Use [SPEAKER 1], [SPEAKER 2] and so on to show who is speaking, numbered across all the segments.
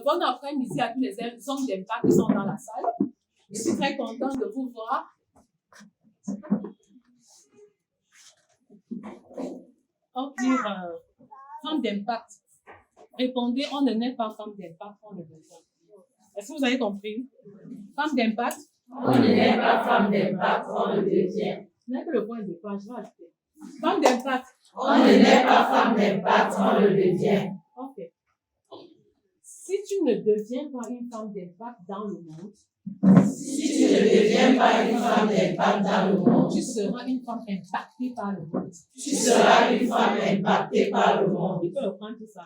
[SPEAKER 1] Bon après-midi à tous les hommes d'impact qui sont dans la salle. Je suis très contente de vous voir. On dit femme d'impact. Répondez, on ne naît pas femme d'impact, on le devient. Est-ce que vous avez compris? Femme d'impact?
[SPEAKER 2] On ne naît pas femme d'impact, on le devient.
[SPEAKER 1] Ce n'est que le point de départ, je vais ajouter. Femme d'impact.
[SPEAKER 2] On ne naît pas femme d'impact, on le devient.
[SPEAKER 1] Ok. Si tu ne deviens pas une femme d'impact dans le monde,
[SPEAKER 2] si tu ne deviens pas une femme d'impact dans le monde,
[SPEAKER 1] tu seras une femme impactée par le monde.
[SPEAKER 2] Tu seras une femme impactée par le monde.
[SPEAKER 1] Tu peux reprendre tout ça.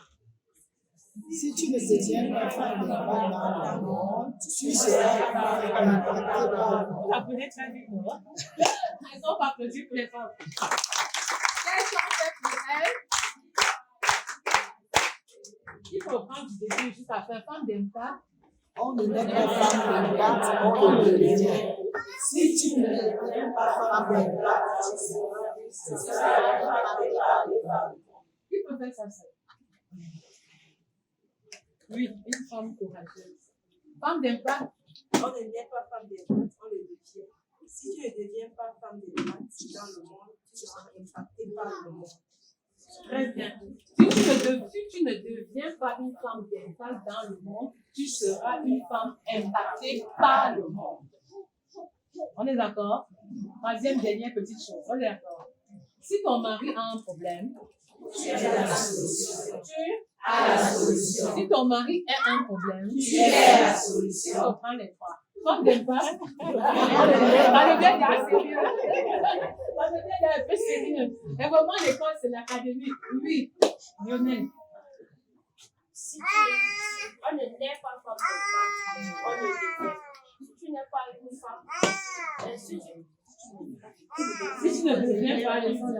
[SPEAKER 3] Si tu ne deviens pas femme d'impact dans le monde, tu seras une femme impactée par le monde.
[SPEAKER 1] Vous appelez très vite, non? Elles ont pas applaudi pour les femmes. Qu'est-ce qu'on fait pour elles? Il faut reprendre du début juste après. Femme d'impact.
[SPEAKER 3] On ne naît pas femme d'impact, on le devient. Si tu ne deviens pas femme d'impact, tu seras impactée par le monde.
[SPEAKER 1] Qui peut faire ça seul? Oui, une femme courageuse. Femme d'impact.
[SPEAKER 4] On ne naît pas femme d'impact, on le devient. Si tu ne deviens pas femme d'impact dans le monde, tu seras impacté par le monde.
[SPEAKER 1] Très bien. Si tu ne deviens pas une femme d'impact dans le monde, tu seras une femme impactée par le monde. On est d'accord? Troisième, dernière petite chose. On est d'accord? Si ton mari a un problème,
[SPEAKER 2] Tu es la solution.
[SPEAKER 1] tu
[SPEAKER 2] as la solution.
[SPEAKER 1] Si ton mari a un problème,
[SPEAKER 2] Tu es la solution.
[SPEAKER 1] on prend les trois. Femme d'impact, on devient sérieux. On devient un peu sérieux. Et vraiment, l'école, c'est l'académie. Oui, Lionel.
[SPEAKER 4] On ne naît pas femme d'impact, on le devient. Si tu n'es pas une femme, si tu ne deviens pas une femme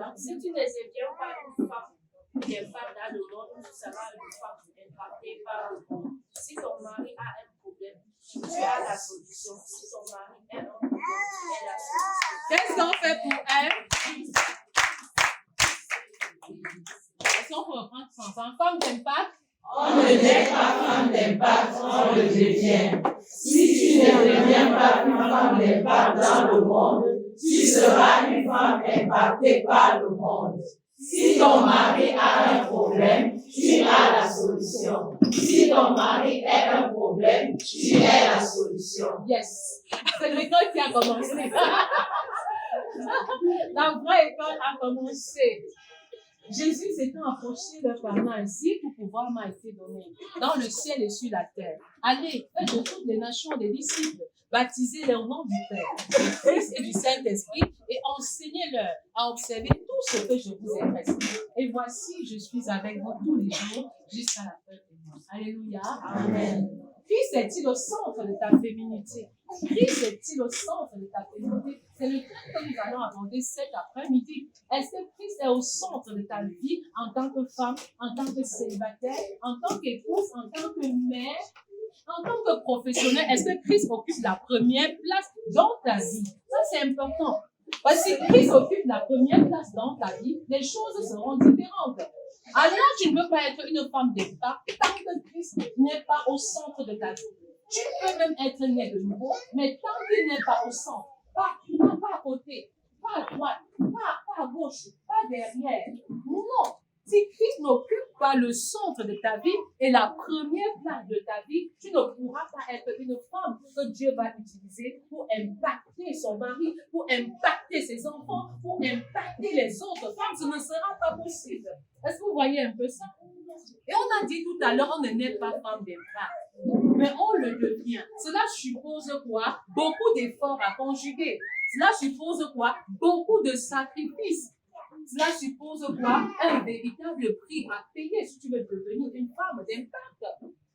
[SPEAKER 4] d'impact dans le monde, tu seras une femme impactée par le monde. Si ton mari a un problème, tu as la solution. Si ton mari a un problème, tu es la solution.
[SPEAKER 1] Qu'est-ce qu'on fait pour elle? Est-ce qu'on peut reprendre ensemble? Femme d'impact.
[SPEAKER 2] On ne naît pas femme d'impact, on le devient. Si tu ne deviens pas une femme d'impact dans le monde, tu seras une femme impactée par le monde. Si ton mari a un problème, tu as la solution. Si ton mari a un problème, tu es la solution.
[SPEAKER 1] Yes. C'est l'école qui a commencé. La vraie école a commencé. Jésus s'étant approché de Cana ainsi, tout pouvoir m'a été donné, dans le ciel et sur la terre. Allez, faites de toutes les nations des disciples, baptisez-les au nom du Père, du Fils et du Saint-Esprit, et enseignez-leur à observer tout ce que je vous ai prescrit. Et voici, je suis avec vous tous les jours, jusqu'à la fin du monde. Alléluia.
[SPEAKER 2] Amen.
[SPEAKER 1] Christ est-il au centre de ta féminité? Christ est-il au centre de ta féminité? C'est le thème que nous allons aborder cet après-midi. Est-ce que Christ est au centre de ta vie en tant que femme, en tant que célibataire, en tant qu'épouse, en tant que mère, en tant que professionnelle? Est-ce que Christ occupe la première place dans ta vie? Ça, c'est important. Parce que si Christ occupe la première place dans ta vie, les choses seront différentes. Alors, tu ne peux pas être une femme d'impact tant que Christ n'est pas au centre de ta vie. Tu peux même être né de nouveau, mais tant qu'il n'est pas au centre, pas à côté, pas à droite, pas à gauche, pas derrière. Non. Si Christ n'occupe pas le centre de ta vie et la première place de ta vie, tu ne pourras pas être une femme que Dieu va utiliser pour impacter son mari, pour impacter ses enfants, pour impacter les autres femmes. Ce ne sera pas possible. Est-ce que vous voyez un peu ça? Et on a dit tout à l'heure, on ne naît pas femme d'impact, mais on le devient. Cela suppose quoi? Beaucoup d'efforts à conjuguer. Cela suppose quoi? Beaucoup de sacrifices. Cela suppose quoi? Un véritable prix à payer si tu veux devenir une femme d'impact.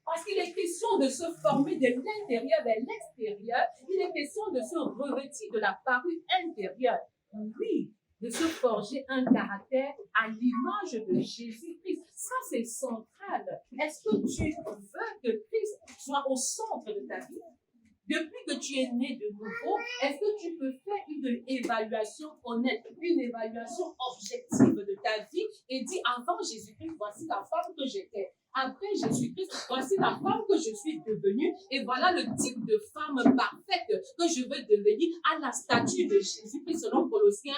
[SPEAKER 1] Parce qu'il est question de se former de l'intérieur vers l'extérieur. Il est question de se revêtir de la parure intérieure. Oui, de se forger un caractère à l'image de Jésus-Christ. Ça, c'est central. Est-ce que tu veux que Christ soit au centre de ta vie? Depuis que tu es né de nouveau, est-ce que tu peux faire une évaluation honnête, une évaluation objective de ta vie et dire avant Jésus-Christ, voici la femme que j'étais. après Jésus-Christ, voici la femme que je suis devenue et voilà le type de femme parfaite que je veux devenir à la statue de Jésus-Christ selon Colossiens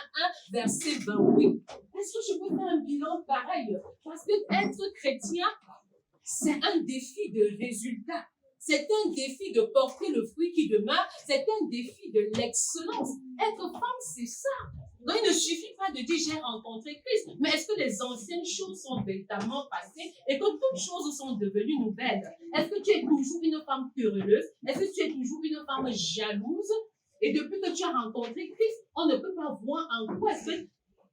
[SPEAKER 1] 1, verset 28. Est-ce que je peux faire un bilan pareil? Parce que être chrétien, c'est un défi de résultat. C'est un défi de porter le fruit qui demeure. C'est un défi de l'excellence. Être femme, c'est ça. Donc, il ne suffit pas de dire j'ai rencontré Christ, mais est-ce que les anciennes choses sont véritablement passées et que toutes choses sont devenues nouvelles? Est-ce que tu es toujours une femme querelleuse? Est-ce que tu es toujours une femme jalouse? Et depuis que tu as rencontré Christ, on ne peut pas voir en quoi est-ce que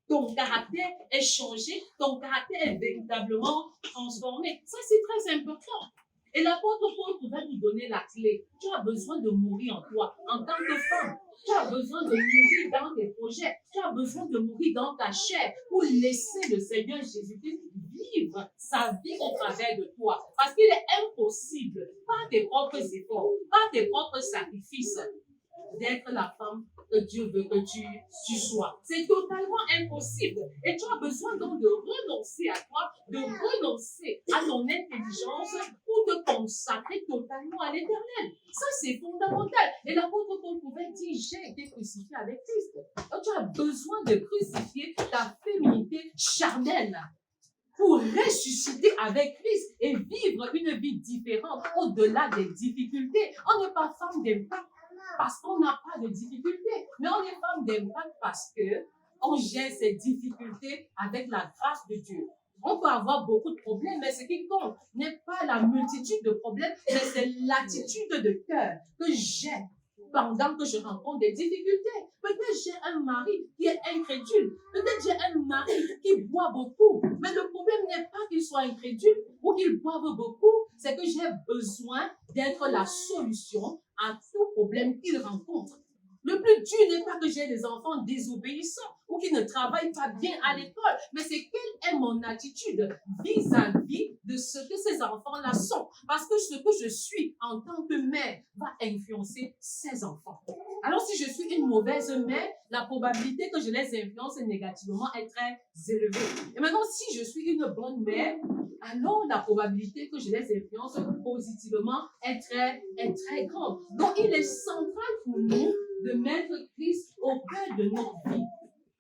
[SPEAKER 1] ton caractère est changé, ton caractère est véritablement transformé. Ça, c'est très important. Et l'apôtre Paul pouvait nous donner la clé. Tu as besoin de mourir en toi, en tant que femme. Tu as besoin de mourir dans tes projets. Tu as besoin de mourir dans ta chair pour laisser le Seigneur Jésus-Christ vivre sa vie au travers de toi. Parce qu'il est impossible, par tes propres efforts, par tes propres sacrifices, d'être la femme que Dieu veut que tu sois. C'est totalement impossible. Et tu as besoin donc de renoncer à toi, de renoncer à ton intelligence pour te consacrer totalement à l'éternel. Ça, c'est fondamental. Et l'apôtre Paul pouvait dire, j'ai été crucifié avec Christ. Donc, tu as besoin de crucifier ta féminité charnelle pour ressusciter avec Christ et vivre une vie différente au-delà des difficultés. On n'est pas femme d'impact parce qu'on n'a pas de difficultés, mais on est femme d'impact parce que on gère ces difficultés avec la grâce de Dieu. On peut avoir beaucoup de problèmes, mais ce qui compte n'est pas la multitude de problèmes, mais c'est l'attitude de cœur que j'ai pendant que je rencontre des difficultés. Peut-être j'ai un mari qui est incrédule. Peut-être j'ai un mari qui boit beaucoup. Mais le problème n'est pas qu'il soit incrédule ou qu'il boive beaucoup. C'est que j'ai besoin d'être la solution à tout problème qu'il rencontre. Le plus dur n'est pas que j'ai des enfants désobéissants ou qui ne travaillent pas bien à l'école, mais c'est quelle est mon attitude vis-à-vis de ce que ces enfants-là sont. Parce que ce que je suis en tant que mère va influencer ces enfants. Alors si je suis une mauvaise mère, la probabilité que je les influence négativement est très élevée. Et maintenant, si je suis une bonne mère, alors la probabilité que je les influence positivement est très grande. Donc il est central pour nous de mettre Christ au cœur de notre vie.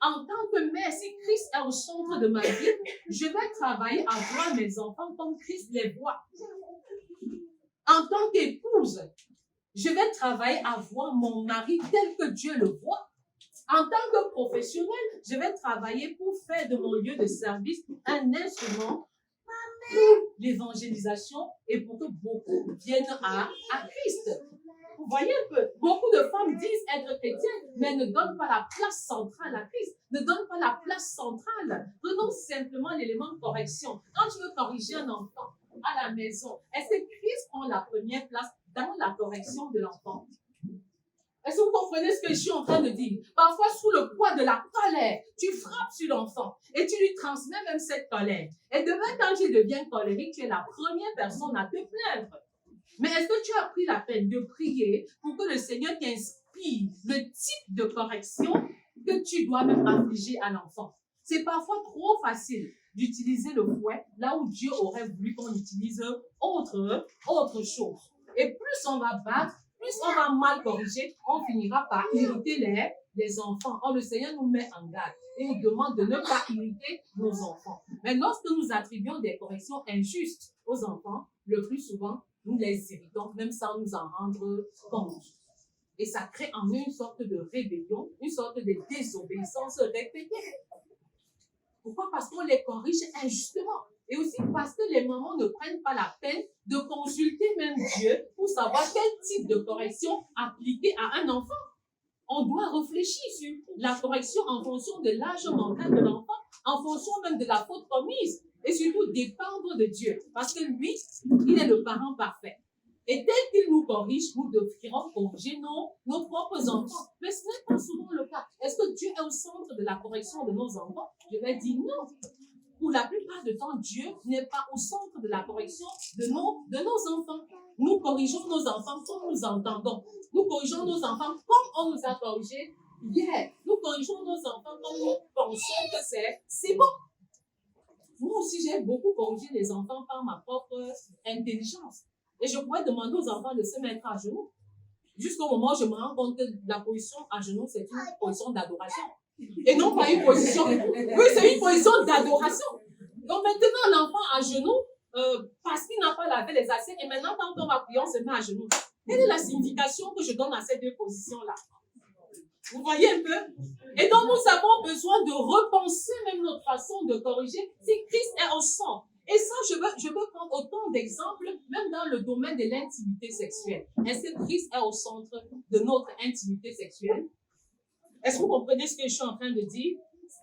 [SPEAKER 1] En tant que mère, si Christ est au centre de ma vie, je vais travailler à voir mes enfants comme Christ les voit. En tant qu'épouse, je vais travailler à voir mon mari tel que Dieu le voit. En tant que professionnel, je vais travailler pour faire de mon lieu de service un instrument pour l'évangélisation et pour que beaucoup viennent à Christ. Vous voyez un peu, beaucoup de femmes disent être chrétiennes, mais ne donnent pas la place centrale à Christ, ne donnent pas la place centrale. Prenons simplement l'élément de correction. Quand tu veux corriger un enfant à la maison, est-ce que Christ prend la première place dans la correction de l'enfant? Est-ce que vous comprenez ce que je suis en train de dire? Parfois, sous le poids de la colère, tu frappes sur l'enfant et tu lui transmets même cette colère. Et demain, quand tu deviens colérique, tu es la première personne à te plaindre. Mais est-ce que tu as pris la peine de prier pour que le Seigneur t'inspire le type de correction que tu dois même infliger à l'enfant? C'est parfois trop facile d'utiliser le fouet là où Dieu aurait voulu qu'on utilise autre chose. Et plus on va battre, plus on va mal corriger, on finira par irriter les enfants. Or, le Seigneur nous met en garde et nous demande de ne pas irriter nos enfants. Mais lorsque nous attribuons des corrections injustes aux enfants, le plus souvent, nous les irritons, même sans nous en rendre compte. Et ça crée en eux une sorte de rébellion, une sorte de désobéissance répétée. Pourquoi? Parce qu'on les corrige injustement. Et aussi parce que les mamans ne prennent pas la peine de consulter même Dieu pour savoir quel type de correction appliquer à un enfant. On doit réfléchir sur la correction en fonction de l'âge mental de l'enfant, en fonction même de la faute commise. Et surtout dépendre de Dieu. Parce que lui, il est le parent parfait. Et tel qu'il nous corrige, nous devrions corriger nos propres enfants. Mais ce n'est pas souvent le cas. Est-ce que Dieu est au centre de la correction de nos enfants? Je vais dire non. Pour la plupart du temps, Dieu n'est pas au centre de la correction de nos enfants. Nous corrigeons nos enfants comme nous entendons. Nous corrigeons nos enfants comme on nous a corrigés hier. Nous corrigeons nos enfants comme nous pensons que c'est bon. moi aussi, j'ai beaucoup corrigé les enfants par ma propre intelligence. Et je pourrais demander aux enfants de se mettre à genoux. Jusqu'au moment où je me rends compte que la position à genoux, c'est une position d'adoration. Et non pas une position. Oui, c'est une position d'adoration. Donc maintenant, l'enfant à genoux, parce qu'il n'a pas lavé les assiettes, et maintenant, quand on va prier, on se met à genoux. Quelle est la signification que je donne à ces deux positions-là? Vous voyez un peu? Et donc, nous avons besoin de repenser même notre façon de corriger si Christ est au centre. Et ça, je veux prendre autant d'exemples, même dans le domaine de l'intimité sexuelle. Est-ce que Christ est au centre de notre intimité sexuelle? Est-ce que vous comprenez ce que je suis en train de dire?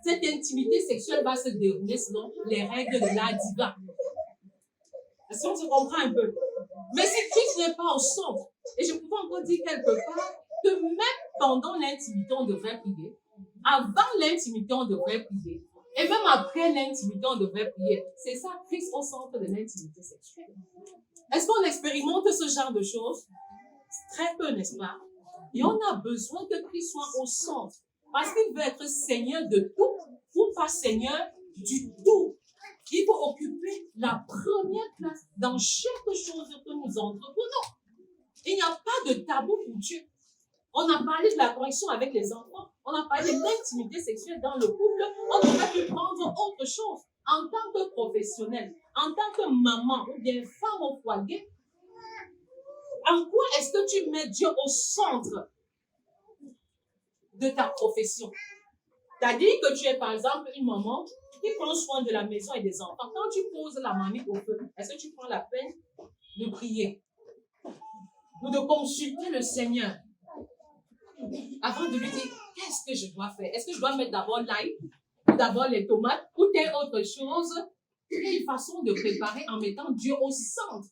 [SPEAKER 1] Cette intimité sexuelle va se dérouler selon les règles de l'art divin. Est-ce qu'on se comprend un peu? Mais si Christ n'est pas au centre, et je pouvais encore dire quelque part que même pendant l'intimité, on devrait prier. Avant l'intimité, on devrait prier. Et même après l'intimité, on devrait prier. C'est ça, Christ au centre de l'intimité sexuelle. Est-ce qu'on expérimente ce genre de choses? Très peu, n'est-ce pas? Et on a besoin que Christ soit au centre. Parce qu'il veut être Seigneur de tout, ou pas Seigneur du tout. Il faut occuper la première place dans chaque chose que nous entreprenons. Il n'y a pas de tabou pour Dieu. On a parlé de la correction avec les enfants. On a parlé de l'intimité sexuelle dans le couple. On aurait pu prendre autre chose. En tant que professionnel, en tant que maman ou bien femme au foyer, en quoi est-ce que tu mets Dieu au centre de ta profession? C'est-à-dire que tu es par exemple une maman qui prend soin de la maison et des enfants. Quand tu poses la marmite au feu, est-ce que tu prends la peine de prier ou de consulter le Seigneur avant de lui dire qu'est-ce que je dois faire? Est-ce que je dois mettre d'abord l'ail ou d'abord les tomates ou telle autre chose? Il y a une façon de préparer en mettant Dieu au centre.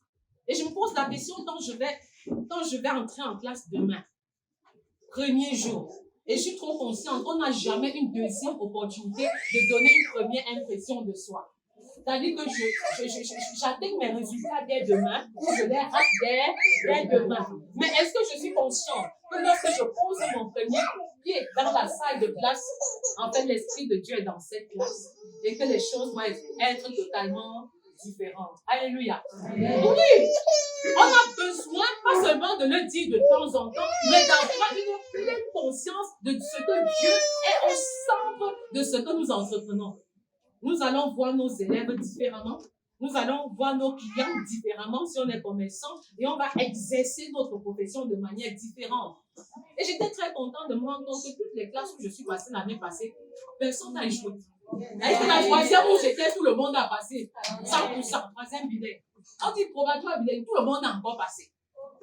[SPEAKER 1] Et je me pose la question quand je vais entrer en classe demain, premier jour. Et je suis trop consciente qu'on n'a jamais une deuxième opportunité de donner une première impression de soi. C'est-à-dire que j'atteigne mes résultats dès demain, ou je les rate dès demain. Mais est-ce que je suis consciente que lorsque je pose mon premier pied dans la salle de classe, en fait, l'Esprit de Dieu est dans cette classe et que les choses vont être totalement différentes. Alléluia. Oui, on a besoin pas seulement de le dire de temps en temps, mais d'avoir une pleine conscience de ce que Dieu est au centre de ce que nous entreprenons. Nous allons voir nos élèves différemment. Nous allons voir nos clients différemment si on est commerçant et on va exercer notre profession de manière différente. Et j'étais très contente de me rendre compte que toutes les classes où je suis passée l'année passée, personne n'a échoué. Est-ce que la troisième où j'étais, tout le monde a passé 100%, troisième bilingue. On dit probatoire bilingue, tout le monde a encore passé.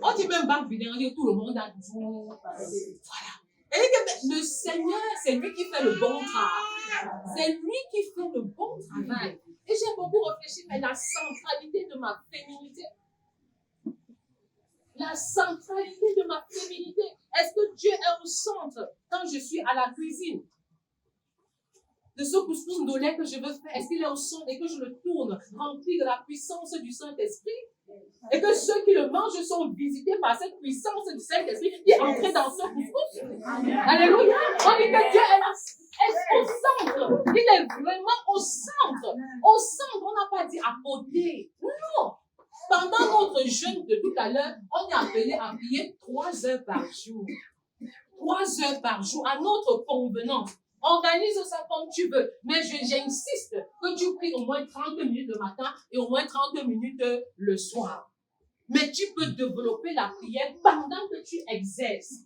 [SPEAKER 1] On dit même bac bilingue, on dit tout le monde a toujours passé. Voilà. Et que le Seigneur, c'est lui qui fait le bon travail. C'est lui qui fait le bon travail. Et j'ai beaucoup réfléchi, mais la centralité de ma féminité. La centralité de ma féminité. Est-ce que Dieu est au centre quand je suis à la cuisine? De ce couscous d'olé que je veux faire, est-ce qu'il est au centre et que je le tourne, rempli de la puissance du Saint-Esprit? Et que ceux qui le mangent sont visités par cette puissance du Saint-Esprit qui est entrée dans ce couscous? Alléluia! On dit que Dieu est au centre. Il est vraiment au centre. Au centre, on n'a pas dit à côté. Non! Pendant notre jeûne de tout à l'heure, on est appelé à prier 3 heures par jour. 3 heures par jour, à notre convenance. Organise ça comme tu veux. Mais j'insiste que tu pries au moins 30 minutes le matin et au moins 30 minutes le soir. Mais tu peux développer la prière pendant que tu exerces.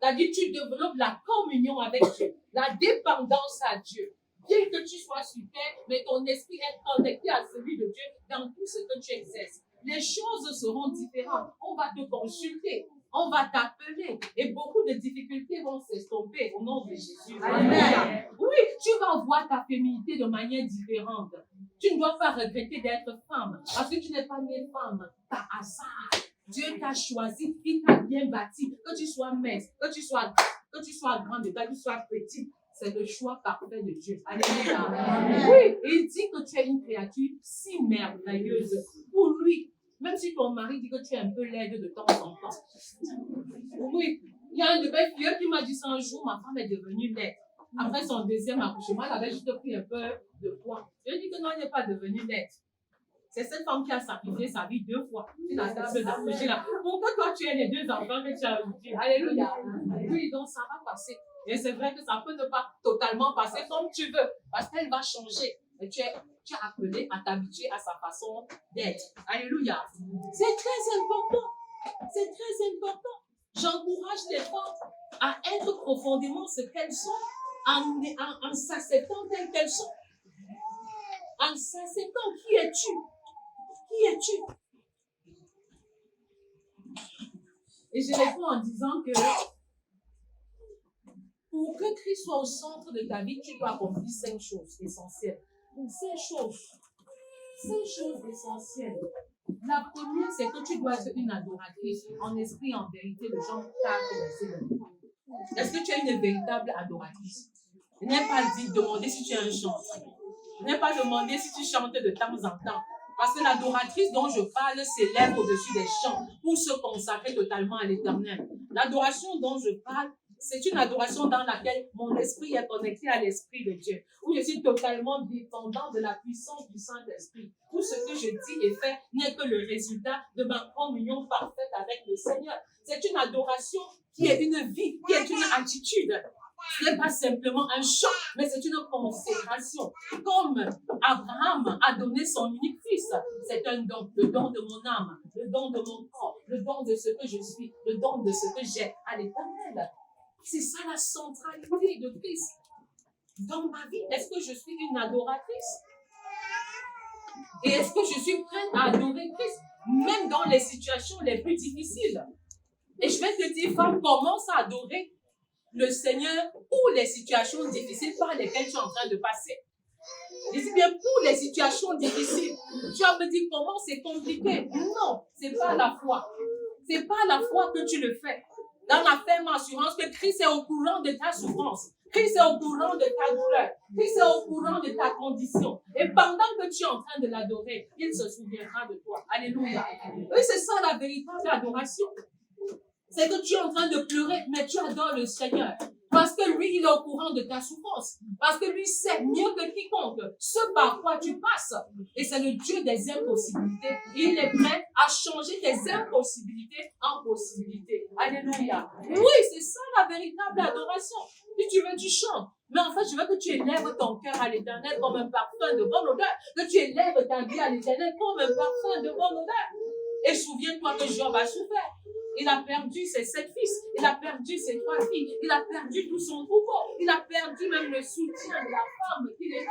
[SPEAKER 1] C'est-à-dire tu développes la communion avec Dieu, la dépendance à Dieu. Bien que tu sois sur terre, mais ton esprit est connecté à celui de Dieu dans tout ce que tu exerces. Les choses seront différentes. On va te consulter. On va t'appeler et beaucoup de difficultés vont s'estomper au nom de Jésus. Amen. Oui, tu vas voir ta féminité de manière différente. Tu ne dois pas regretter d'être femme parce que tu n'es pas née femme par hasard. Dieu t'a choisi, il t'a bien bâti. Que tu sois mince, que tu sois grande, que tu sois petite. C'est le choix parfait de Dieu. Alléluia. Oui, il dit que tu es une créature si merveilleuse pour lui. Même si ton mari dit que tu es un peu laide de temps en temps. Oui, il y a un de mes filles qui m'a dit ça un jour, ma femme est devenue laide. Après son deuxième accouchement, elle avait juste pris un peu de poids. Je lui ai dit que non, elle n'est pas devenue nette. C'est cette femme qui a sacrifié sa vie 2 fois sur la table d'accoucher là. Pourquoi toi tu es les 2 enfants que tu as eu? Alléluia. Oui, donc ça va passer. Et c'est vrai que ça peut ne pas totalement passer comme tu veux, parce qu'elle va changer. Et tu es appelé à t'habituer à sa façon d'être. Alléluia. C'est très important. C'est très important. J'encourage les femmes à être profondément ce qu'elles sont en s'acceptant telles qu'elles sont. En s'acceptant, qui es-tu? Qui es-tu? Et je réponds en disant que pour que Christ soit au centre de ta vie, tu dois accomplir 5 choses essentielles. 5 choses. 5 choses essentielles. La première, c'est que tu dois être une adoratrice en esprit et en vérité, le genre que tu as commencé. Est-ce que tu es une véritable adoratrice? Je n'ai pas dit demander si tu es un chanteur. Je n'ai pas demandé si tu chantes de temps en temps. Parce que l'adoratrice dont je parle s'élève au-dessus des chants pour se consacrer totalement à l'Éternel. L'adoration dont je parle, c'est une adoration dans laquelle mon esprit est connecté à l'Esprit de Dieu, où je suis totalement dépendant de la puissance du Saint-Esprit, où ce que je dis et fais n'est que le résultat de ma communion parfaite avec le Seigneur. C'est une adoration qui est une vie, qui est une attitude. Ce n'est pas simplement un chant, mais c'est une consécration. Comme Abraham a donné son unique fils, c'est un don, le don de mon âme, le don de mon corps, le don de ce que je suis, le don de ce que j'ai à l'Éternel. C'est ça la centralité de Christ. Dans ma vie, est-ce que je suis une adoratrice? Et est-ce que je suis prête à adorer Christ, même dans les situations les plus difficiles? Et je vais te dire, femme, commence à adorer le Seigneur pour les situations difficiles par lesquelles tu es en train de passer. Je dis bien pour les situations difficiles. Tu vas me dire comment c'est compliqué. Non, c'est pas la foi. C'est pas la foi que tu le fais. Dans la ferme assurance que Christ est au courant de ta souffrance. Christ est au courant de ta douleur. Christ est au courant de ta condition. Et pendant que tu es en train de l'adorer, il se souviendra de toi. Alléluia. Oui, c'est ça la véritable adoration. C'est que tu es en train de pleurer, mais tu adores le Seigneur. Parce que lui, il est au courant de ta souffrance. Parce que lui sait mieux que quiconque ce par quoi tu passes. Et c'est le Dieu des impossibilités. Il est prêt à changer tes impossibilités en possibilités. Alléluia. Oui, c'est ça la véritable adoration. Si tu veux, tu chantes. Mais en fait, je veux que tu élèves ton cœur à l'Éternel comme un parfum de bonne odeur. Que tu élèves ta vie à l'Éternel comme un parfum de bonne odeur. Et souviens-toi que Job a souffert. Il a perdu ses 7 fils. Il a perdu ses 3 filles. Il a perdu tout son troupeau. Il a perdu même le soutien de la femme qu'il aimait.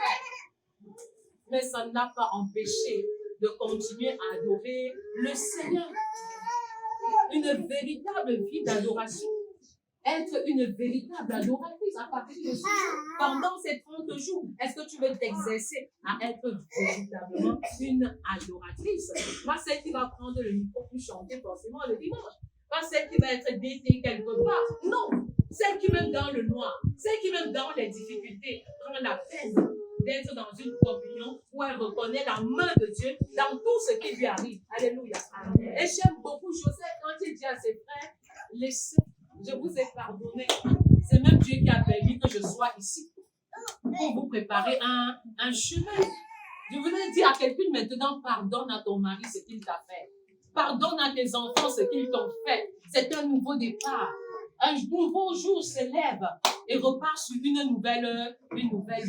[SPEAKER 1] Mais ça ne l'a pas empêché de continuer à adorer le Seigneur. Une véritable vie d'adoration. Être une véritable adoratrice à partir de ce jour. Pendant ces 30 jours, est-ce que tu veux t'exercer à être véritablement une adoratrice? Pas celle qui va prendre le micro pour chanter forcément le dimanche. Pas celle qui va être détée quelque part. Non. Celle qui même dans le noir. Celle qui même dans les difficultés prend la peine d'être dans une communion où elle reconnaît la main de Dieu dans tout ce qui lui arrive. Alléluia. Amen. Et j'aime beaucoup Joseph quand il dit à ses frères, laissez. Je vous ai pardonné. C'est même Dieu qui a permis que je sois ici pour vous préparer un chemin. Je voudrais dire à quelqu'un maintenant, pardonne à ton mari ce qu'il t'a fait. Pardonne à tes enfants ce qu'ils t'ont fait. C'est un nouveau départ. Un nouveau jour s'élève et repart sur une nouvelle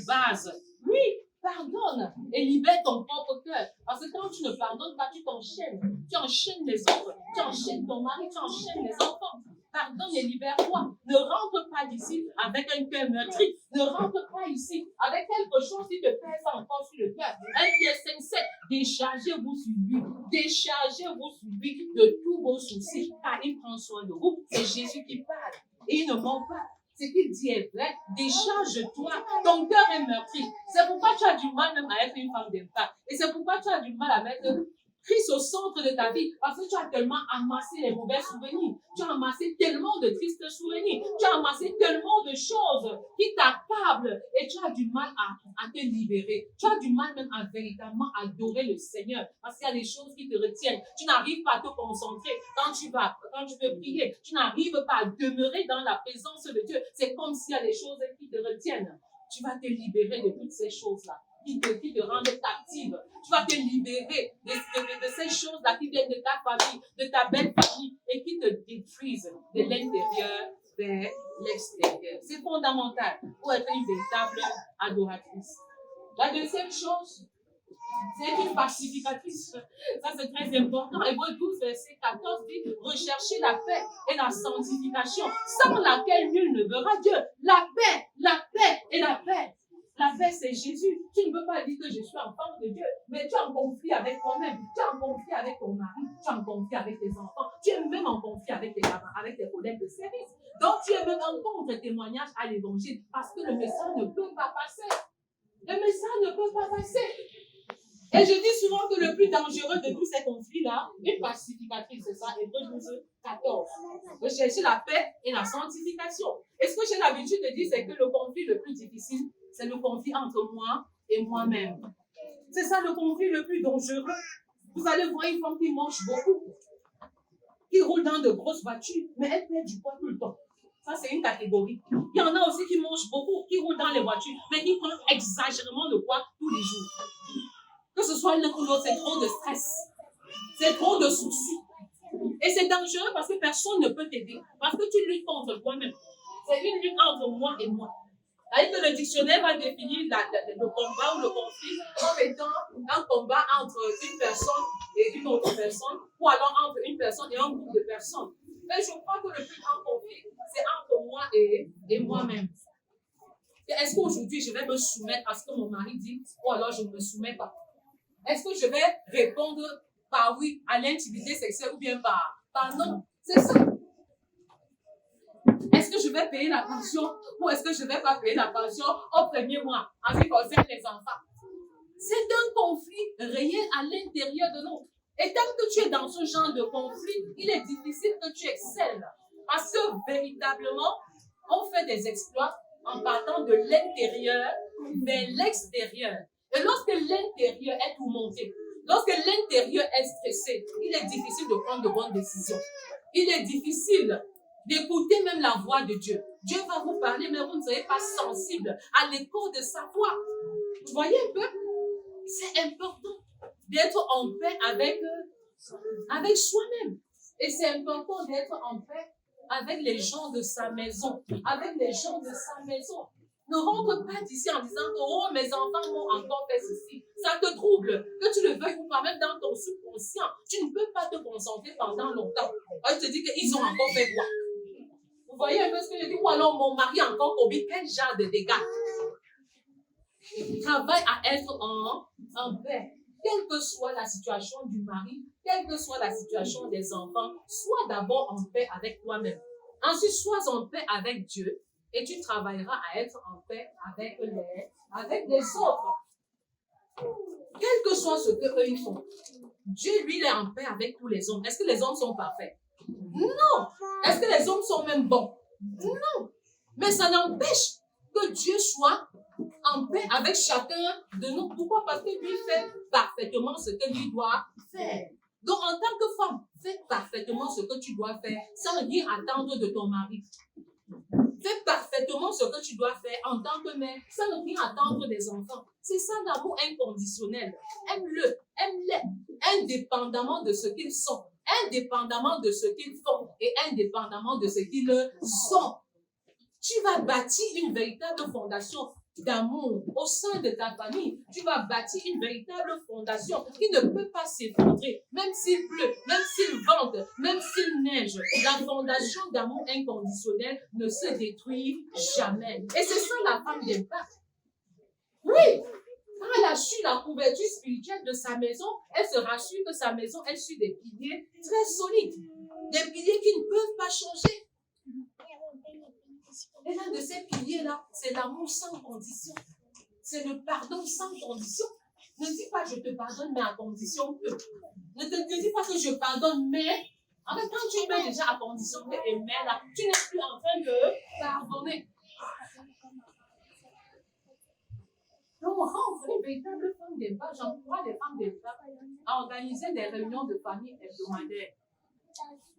[SPEAKER 1] base. Oui, pardonne et libère ton propre cœur. Parce que quand tu ne pardonnes pas, tu t'enchaînes. Tu enchaînes les autres. Tu enchaînes ton mari, tu enchaînes les enfants. Pardonne et libère-toi. Ne rentre pas d'ici avec un cœur meurtri. Ne rentre pas ici avec quelque chose qui te pèse encore sur le cœur. 1 Pierre 5:7. Déchargez-vous sur lui. Déchargez-vous sur lui de tous vos soucis. Car il prend soin de vous. C'est Jésus qui parle. Et il ne ment pas. Ce qu'il dit est vrai. Décharge-toi. Ton cœur est meurtri. C'est pourquoi tu as du mal même à être une femme d'impact. Et c'est pourquoi tu as du mal à mettre Christ au centre de ta vie parce que tu as tellement amassé les mauvais souvenirs. Tu as amassé tellement de tristes souvenirs. Tu as amassé tellement de choses qui t'accablent et tu as du mal à te libérer. Tu as du mal même à véritablement adorer le Seigneur parce qu'il y a des choses qui te retiennent. Tu n'arrives pas à te concentrer quand tu veux prier. Tu n'arrives pas à demeurer dans la présence de Dieu. C'est comme s'il y a des choses qui te retiennent. Tu vas te libérer de toutes ces choses-là qui te rendent captive. Tu vas te libérer de ces choses-là qui viennent de ta famille, de ta belle famille et qui te détruisent de l'intérieur vers l'extérieur. C'est fondamental pour être une véritable adoratrice. La deuxième chose, c'est une pacificatrice. Ça, c'est très important. Hébreux 12, verset 14 dit « Recherchez la paix et la sanctification, sans laquelle nul ne verra Dieu. » La paix et la paix. La paix, c'est Jésus. Tu ne peux pas dire que je suis enfant de Dieu, mais tu es en conflit avec toi-même. Tu es en conflit avec ton mari. Tu es en conflit avec tes enfants. Tu es même en conflit avec tes camarades, avec tes collègues de service. Donc, tu es même en contre-témoignage à l'évangile parce que le message ne peut pas passer. Le message ne peut pas passer. Et je dis souvent que le plus dangereux de tous ces conflits-là, une pacificatrice, c'est ça, Hébreux 12, 14. Rechercher la paix et la sanctification. Et ce que j'ai l'habitude de dire, c'est que le conflit le plus difficile, c'est le conflit entre moi et moi-même. C'est ça le conflit le plus dangereux. Vous allez voir une femme qui mange beaucoup, qui roule dans de grosses voitures, mais elle perd du poids tout le temps. Ça, c'est une catégorie. Il y en a aussi qui mangent beaucoup, qui roulent dans les voitures, mais qui prennent exagérément de poids tous les jours. Que ce soit l'un ou l'autre, c'est trop de stress. C'est trop de soucis. Et c'est dangereux parce que personne ne peut t'aider. Parce que tu luttes contre toi-même. C'est une lutte entre moi et moi. C'est-à-dire que le dictionnaire va définir le combat ou le conflit comme étant un combat entre une personne et une autre personne, ou alors entre une personne et un groupe de personnes. Mais je crois que le plus grand conflit, c'est entre moi et moi-même. Est-ce qu'aujourd'hui, je vais me soumettre à ce que mon mari dit, ou alors je ne me soumets pas? Est-ce que je vais répondre par oui à l'intimité sexuelle ou bien par non? C'est ça. Est-ce que je vais payer la pension ou est-ce que je ne vais pas payer la pension au premier mois en ce qui concerne les enfants? C'est un conflit réel à l'intérieur de nous. Et tant que tu es dans ce genre de conflit, il est difficile que tu excelles. Parce que véritablement, on fait des exploits en partant de l'intérieur vers l'extérieur. Et lorsque l'intérieur est tourmenté, lorsque l'intérieur est stressé, il est difficile de prendre de bonnes décisions. Il est difficile d'écouter même la voix de Dieu. Dieu va vous parler, mais vous ne serez pas sensible à l'écho de sa voix. Vous voyez un peu? C'est important d'être en paix avec soi-même. Et c'est important d'être en paix avec les gens de sa maison. Avec les gens de sa maison. Ne rentre pas d'ici en disant que oh, mes enfants m'ont encore fait ceci. Ça te trouble, que tu le veuilles ou pas, même dans ton subconscient. Tu ne peux pas te concentrer pendant longtemps. Je te dis qu'ils ont encore fait quoi? Vous voyez un peu ce que je dis? Ou alors mon mari a encore commis quel genre de dégâts? Travaille à être en paix. Quelle que soit la situation du mari, quelle que soit la situation des enfants, sois d'abord en paix avec toi-même. Ensuite, sois en paix avec Dieu. Et tu travailleras à être en paix avec les autres. Quel que soit ce qu'eux ils font. Dieu, lui, il est en paix avec tous les hommes. Est-ce que les hommes sont parfaits? Non. Est-ce que les hommes sont même bons? Non. Mais ça n'empêche que Dieu soit en paix avec chacun de nous. Pourquoi? Parce que lui fait parfaitement ce que lui doit faire. Donc, en tant que femme, fais parfaitement ce que tu dois faire sans rien attendre de ton mari. Fais parfaitement ce que tu dois faire en tant que mère, sans rien attendre des enfants. C'est ça l'amour inconditionnel. Aime-le, aime-les, indépendamment de ce qu'ils sont, indépendamment de ce qu'ils font et indépendamment de ce qu'ils sont. Tu vas bâtir une véritable fondation d'amour au sein de ta famille. Tu vas bâtir une véritable fondation qui ne peut pas s'effondrer, même s'il pleut, même s'il vente, même s'il neige. La fondation d'amour inconditionnel ne se détruit jamais. Et c'est ça la femme d'impact. Oui, quand elle a su la couverture spirituelle de sa maison, elle se rassure que sa maison est sur des piliers très solides, des piliers qui ne peuvent pas changer. Et l'un de ces piliers-là, c'est l'amour sans condition. C'est le pardon sans condition. Ne dis pas je te pardonne, mais à condition que. Ne dis pas que je pardonne, mais en fait, quand tu mets déjà à condition que et mais là, tu n'es plus en train de pardonner. Donc, on rentre les véritables femmes d'impact. J'encourage les femmes d'impact à organiser des réunions de famille hebdomadaires,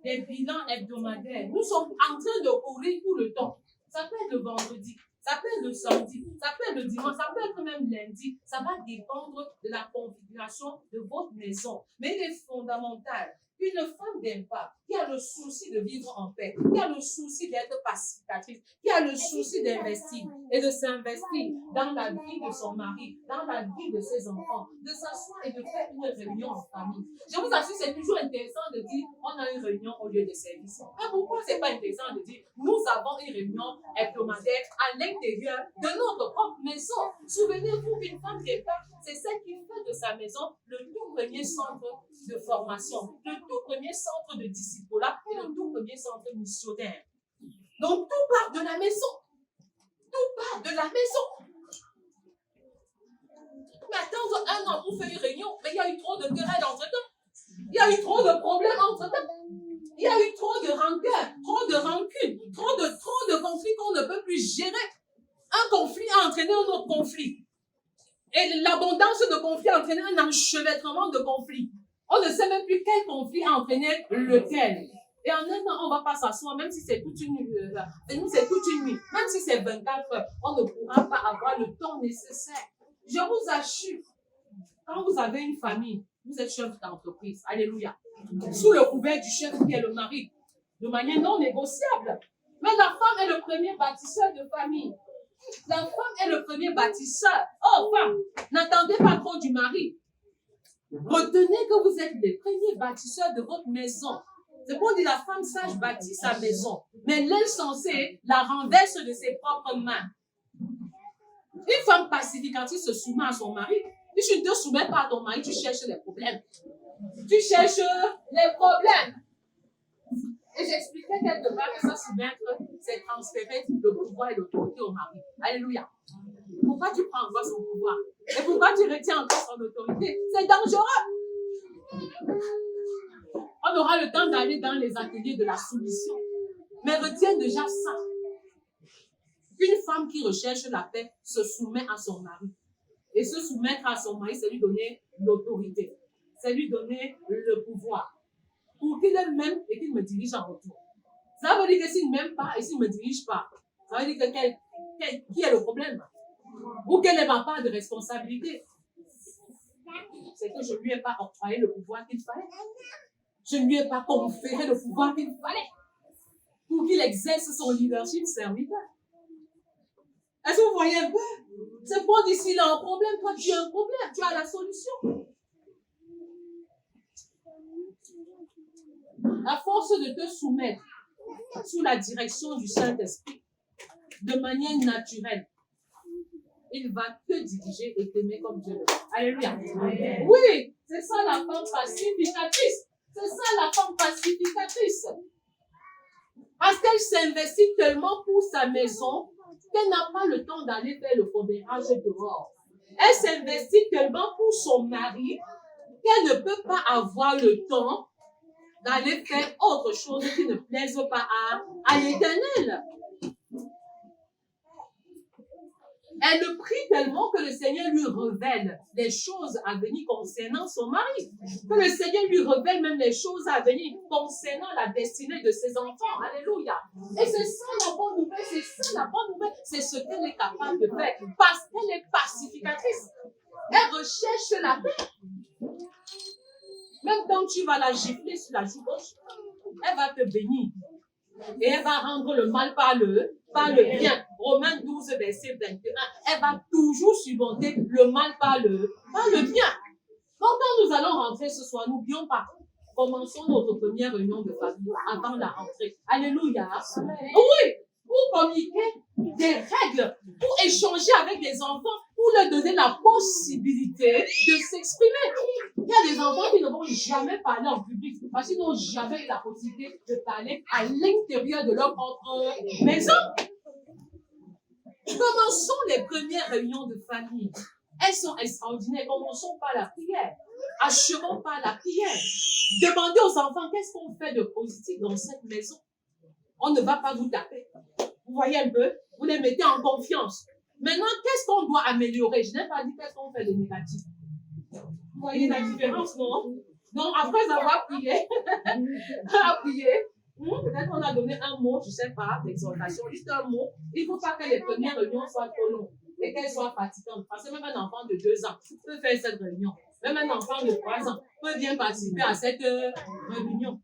[SPEAKER 1] des bilans hebdomadaires. Nous sommes en train de courir tout le temps. Ça peut être le vendredi, ça peut être le samedi, ça peut être le dimanche, ça peut être même lundi. Ça va dépendre de la configuration de votre maison. Mais il est fondamental. Une femme d'impact qui a le souci de vivre en paix, qui a le souci d'être pacificatrice, qui a le souci d'investir et de s'investir dans la vie de son mari, dans la vie de ses enfants, de s'asseoir et de faire une réunion en famille. Je vous assure, c'est toujours intéressant de dire on a une réunion au lieu de service. Mais pourquoi c'est pas intéressant de dire nous avons une réunion hebdomadaire à l'intérieur de notre propre maison? Souvenez-vous qu'une femme d'impact, c'est celle qui fait de sa maison le tout premier centre de formation, le tout premier centre de disciple-là et le tout premier centre missionnaire. Donc, tout part de la maison. Tout part de la maison. Mais attendre 1 an pour faire une réunion, mais il y a eu trop de querelles entre-temps. Il y a eu trop de problèmes entre-temps. Il y a eu trop de rancœur, trop de rancune, trop de conflits qu'on ne peut plus gérer. Un conflit a entraîné un autre conflit. Et l'abondance de conflits a entraîné un enchevêtrement de conflits. On ne sait même plus quel conflit a entraîné lequel. Et en un an, on ne va pas s'asseoir, même si c'est toute une nuit. Même si c'est 24 heures, on ne pourra pas avoir le temps nécessaire. Je vous assure, quand vous avez une famille, vous êtes chef d'entreprise. Alléluia. Sous le couvert du chef qui est le mari, de manière non négociable. Mais la femme est le premier bâtisseur de famille. La femme est le premier bâtisseur. Oh, femme, n'attendez pas trop du mari. Retenez que vous êtes les premiers bâtisseurs de votre maison. C'est pour dire la femme sage bâtit sa maison, mais l'insensé la renverse de ses propres mains. Une femme pacificatrice se soumet à son mari. Si tu ne te soumets pas à ton mari, tu cherches les problèmes. Tu cherches les problèmes. Et j'expliquais quelque part que ça soumettre, c'est transférer le pouvoir et l'autorité au mari. Alléluia. Pourquoi tu prends encore son pouvoir? Et pourquoi tu retiens encore son autorité? C'est dangereux. On aura le temps d'aller dans les ateliers de la soumission. Mais retiens déjà ça. Une femme qui recherche la paix se soumet à son mari. Et se soumettre à son mari, c'est lui donner l'autorité. C'est lui donner le pouvoir. Pour qu'il aime même et qu'il me dirige en retour. Ça veut dire que s'il ne m'aime pas et s'il ne me dirige pas, ça veut dire que qui est le problème? Ou quelle est ma part de responsabilité? C'est que je ne lui ai pas octroyé le pouvoir qu'il fallait. Je ne lui ai pas conféré le pouvoir qu'il fallait pour qu'il exerce son leadership serviteur. Est-ce que vous voyez un peu? C'est pour dire s'il a un problème, toi tu as un problème, tu as la solution. À force de te soumettre sous la direction du Saint-Esprit, de manière naturelle, il va te diriger et t'aimer comme Dieu le veut. Alléluia. Oui, c'est ça la femme pacificatrice. C'est ça la femme pacificatrice. Parce qu'elle s'investit tellement pour sa maison qu'elle n'a pas le temps d'aller faire le commérage dehors. Elle s'investit tellement pour son mari qu'elle ne peut pas avoir le temps d'aller faire autre chose qui ne plaise pas à l'Éternel. Elle le prie tellement que le Seigneur lui révèle les choses à venir concernant son mari. Que le Seigneur lui révèle même les choses à venir concernant la destinée de ses enfants. Alléluia. Et c'est ça la bonne nouvelle, c'est ça la bonne nouvelle. C'est ce qu'elle est capable de faire parce qu'elle est pacificatrice. Elle recherche la paix. Même quand tu vas la gifler sur la joue gauche, elle va te bénir. Et elle va rendre le mal par le bien. Romains 12, verset 21. Elle va toujours surmonter le mal par le bien. Donc, quand nous allons rentrer ce soir, n'oublions pas, commençons notre première réunion de famille avant la rentrée. Alléluia. Oui, pour communiquer des règles, pour échanger avec les enfants, pour leur donner la possibilité de s'exprimer. Il y a des enfants qui ne vont jamais parler en public parce qu'ils n'ont jamais eu la possibilité de parler à l'intérieur de leur propre maison. Commençons les premières réunions de famille Elles sont extraordinaires. Commençons par la prière. Achevons par la prière. Demandez aux enfants qu'est-ce qu'on fait de positif dans cette maison. On ne va pas vous taper. Vous voyez un peu? Vous les mettez en confiance. Maintenant, qu'est-ce qu'on doit améliorer? Je n'ai pas dit qu'est-ce qu'on fait de négatif. Vous voyez la différence, non? Donc, après avoir prié, peut-être qu'on a donné un mot, je ne sais pas, d'exhortation, juste un mot. Il ne faut pas que les premières réunions soient trop longues et qu'elles soient fatigantes. Parce que même un enfant de 2 ans peut faire cette réunion. Même un enfant de 3 ans peut bien participer à cette réunion.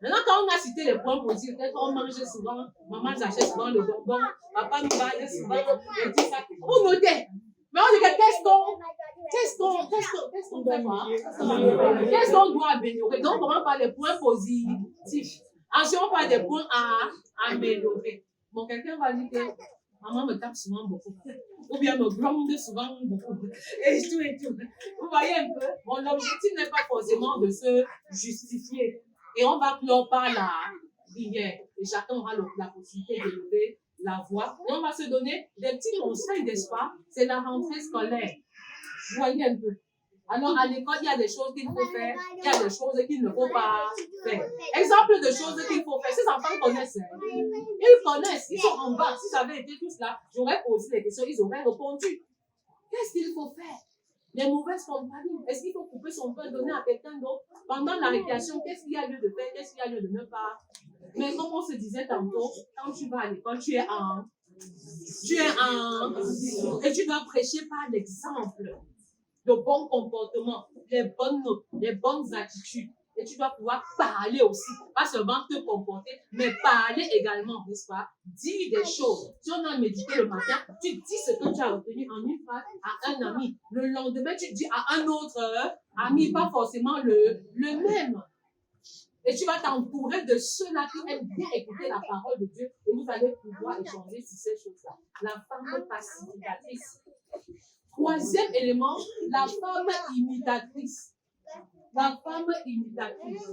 [SPEAKER 1] Maintenant, quand on a cité les points positifs, peut-être qu'on mange souvent, maman achète souvent le bonbon, papa nous parle souvent, et tout ça. Vous notez. Mais on dit que qu'est-ce qu'on fait quoi? Qu'est-ce qu'on doit améliorer? Donc, on va par les points positifs. Ensuite, on parle des points à améliorer. Bon, quelqu'un va dire que maman me tape souvent beaucoup. Ou bien me gronde souvent beaucoup. Et tout. Vous voyez un peu? Bon, l'objectif n'est pas forcément de se justifier. Et on va clore par la prière. Et chacun aura la possibilité de lever la voix. Et on va se donner des petits conseils, n'est-ce pas? C'est la rentrée scolaire. Vous voyez un peu? Alors, à l'école, il y a des choses qu'il faut faire, il y a des choses qu'il ne faut pas faire. Exemple de choses qu'il faut faire. Ces enfants connaissent. Ils connaissent, ils sont en bas. Si j'avais été tous là, j'aurais posé des questions, ils auraient répondu. Qu'est-ce qu'il faut faire? Les mauvaises compagnies. Est-ce qu'il faut couper son pain, donner à quelqu'un d'autre? Pendant la récréation, qu'est-ce qu'il y a lieu de faire? Qu'est-ce qu'il y a lieu de ne pas? Mais comme on se disait tantôt, quand tu vas à l'école, tu es et tu dois prêcher par l'exemple. Le bon comportement, les bonnes notes, les bonnes attitudes. Et tu dois pouvoir parler aussi. Pas seulement te comporter, mais parler également, n'est-ce pas? Dire des choses. Si on a médité le matin, tu dis ce que tu as retenu en une phrase à un ami. Le lendemain, tu dis à un autre ami, pas forcément le même. Et tu vas t'entourer de ceux-là qui aiment bien écouter la parole de Dieu. Et vous allez pouvoir échanger sur ces choses-là. La femme pacificatrice. Troisième élément, la femme imitatrice. La femme imitatrice.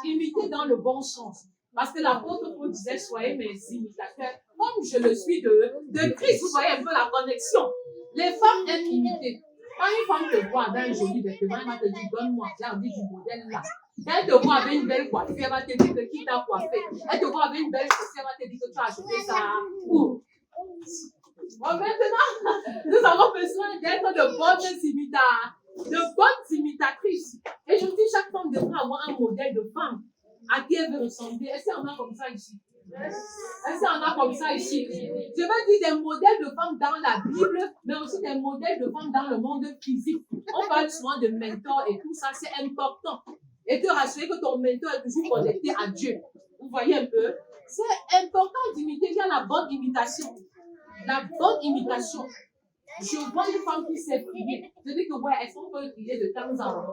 [SPEAKER 1] Imiter dans le bon sens. Parce que l'apôtre Paul disait, soyez mes imitateurs, comme je le suis de Christ. Vous voyez un peu la connexion. Les femmes aiment imiter. Quand une femme te voit avec un joli vêtement, elle va te dire, donne-moi, j'ai envie du modèle là. Quand elle te voit avec une belle coiffure, elle va te dire que qui t'a coiffé. Elle te voit avec une belle chaussure, elle va te dire que tu as acheté ça. Où? Bon, maintenant, nous avons besoin d'être de bonnes imitatrices. Et je dis, chaque femme devrait avoir un modèle de femme à qui elle veut ressembler. Est-ce qu'il y en a comme ça ici? Est-ce qu'il y en a comme ça ici? Je veux dire des modèles de femmes dans la Bible, mais aussi des modèles de femmes dans le monde physique. On parle souvent de mentor et tout ça, c'est important. Et te rassurer que ton mentor est toujours connecté à Dieu. Vous voyez un peu? C'est important d'imiter. Il y a la bonne imitation. La bonne imitation. Je vois une femme qui sait prier. Je dis que, ouais, est-ce qu'on peut prier de temps en temps?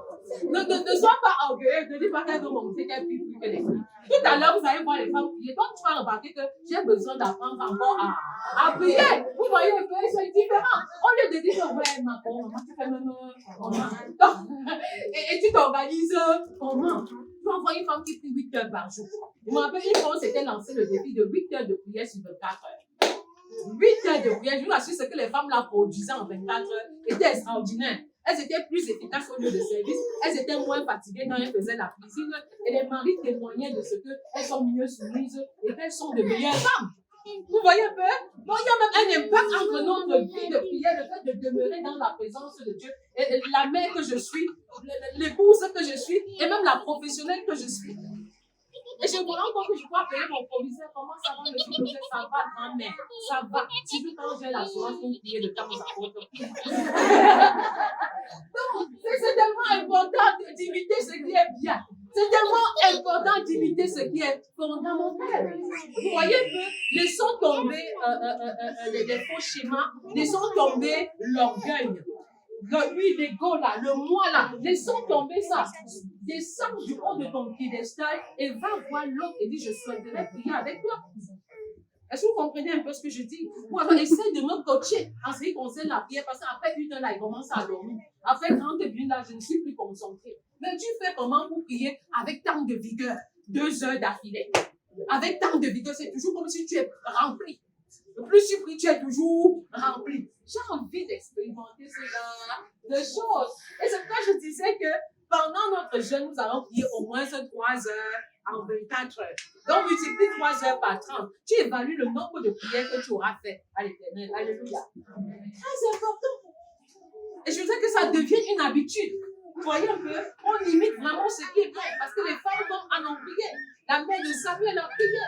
[SPEAKER 1] Ne sois pas orgueilleuse. Ne dis pas qu'elle veut montrer qu'elle prie plus que les filles. Tout à l'heure, vous allez voir les femmes prier. Donc, tu vas remarquer que j'ai besoin d'apprendre encore à prier. Vous voyez un peu, c'est différent. Au lieu de dire que, ouais, maman, tu fais même comment? Et tu t'organises comment? Tu vas voir une femme qui prie 8 heures par jour. Je me rappelle une fois, on s'était lancé le défi de 8 heures de prière sur 24 heures. 8 heures de prière, je vous assure, ce que les femmes là produisaient en 24 heures était extraordinaire. Elles étaient plus efficaces au lieu de service, elles étaient moins fatiguées quand elles faisaient la cuisine, et les maris témoignaient de ce qu'elles sont mieux soumises et qu'elles sont de meilleures femmes. Vous voyez un peu? Donc il y a même un impact entre notre vie de prière, le fait de demeurer dans la présence de Dieu, et la mère que je suis, l'épouse que je suis, et même la professionnelle que je suis. Et je me rends compte que je peux appeler mon proviseur. Comment ça va, monsieur le proviseur? Ça va, grand-mère. Ça va. Surtout quand j'ai l'assurance pour prier de temps à autre. Donc, c'est tellement important d'imiter ce qui est bien. C'est tellement important d'imiter ce qui est fondamental. Vous voyez que laissons tomber les faux schémas, laissons tomber l'orgueil. L'ego là, le moi là, laissons tomber ça. Descends du haut de ton piédestal et va voir l'autre et dis, je souhaiterais prier avec toi. Est-ce que vous comprenez un peu ce que je dis? Ou alors essaie de me coacher en ce qui concerne la prière, parce qu'après une heure là, il commence à dormir. Après 30 minutes là, je ne suis plus concentrée. Mais tu fais comment pour prier avec tant de vigueur? 2 heures d'affilée. Avec tant de vigueur, c'est toujours comme si tu es rempli. Plus tu pries, tu es toujours rempli. J'ai envie d'expérimenter ce genre de choses. Et c'est pourquoi je disais que pendant notre jeûne, nous allons prier au moins 3 heures en 24 heures. Donc, multiplie 3 heures par 30. Tu évalues le nombre de prières que tu auras fait à l'Éternel. Alléluia. Très important. Et je veux que ça devienne une habitude. Vous voyez un peu, on limite vraiment ce qui est bien. Parce que les femmes vont en prier. La mère de Samuel a prié.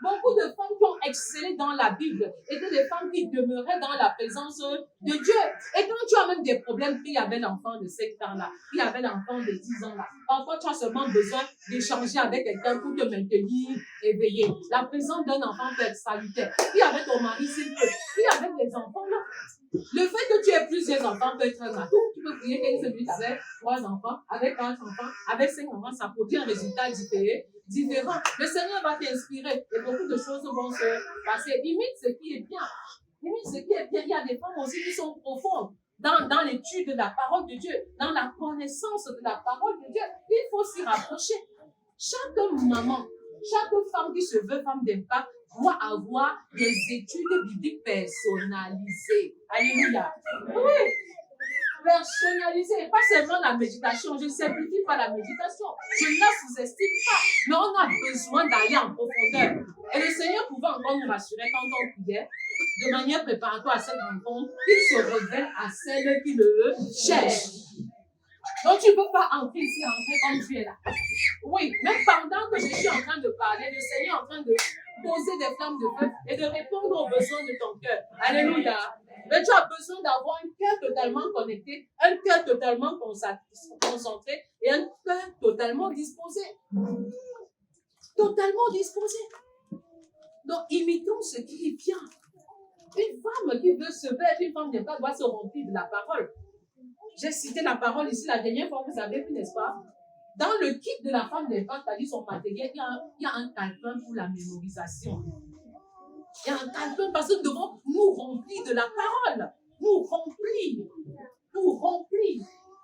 [SPEAKER 1] Beaucoup de femmes qui ont excellé dans la Bible étaient des femmes qui demeuraient dans la présence de Dieu. Et quand tu as même des problèmes, il y avait l'enfant de 7 ans-là, il y avait l'enfant de 10 ans-là. Parfois, tu as seulement besoin d'échanger avec quelqu'un pour te maintenir éveillé. La présence d'un enfant peut être salutaire. Puis avec ton mari, s'il peut. Puis avec les enfants, là. Le fait que tu aies plusieurs enfants peut être un atout. Tu peux prier 15 minutes avec 3 enfants, avec 4 enfants, avec 5 enfants, ça produit un résultat différent. Le Seigneur va t'inspirer et beaucoup de choses vont se passer. Imite ce qui est bien. Imite ce qui est bien. Il y a des femmes aussi qui sont profondes dans l'étude de la parole de Dieu, dans la connaissance de la parole de Dieu. Il faut s'y rapprocher. Chaque maman, chaque femme qui se veut femme d'impact doit avoir des études bibliques personnalisées. Alléluia. Oui. Personnalisées. Pas seulement la méditation. Je ne simplifie pas la méditation. Je ne la sous-estime pas. Mais on a besoin d'aller en profondeur. Et le Seigneur pouvait encore nous rassurer quand on priait, de manière préparatoire à cette rencontre, il se révèle à celles qui le cherchent. Donc, tu ne peux pas entrer ici, entrer comme tu es là. Oui, même pendant que je suis en train de parler, le Seigneur est en train de poser des flammes de feu et de répondre aux besoins de ton cœur. Alléluia. Mais tu as besoin d'avoir un cœur totalement connecté, un cœur totalement concentré et un cœur totalement disposé. Totalement disposé. Donc, imitons ce qui est bien. Une femme qui veut se faire, une femme d'impact doit se remplir de la parole. J'ai cité la parole ici la dernière fois, vous avez vu, n'est-ce pas? Dans le kit de la femme d'impact, c'est-à-dire son matériel, il y a un calepin pour la mémorisation. Il y a un calepin parce que nous devons nous remplir de la parole. Nous remplir.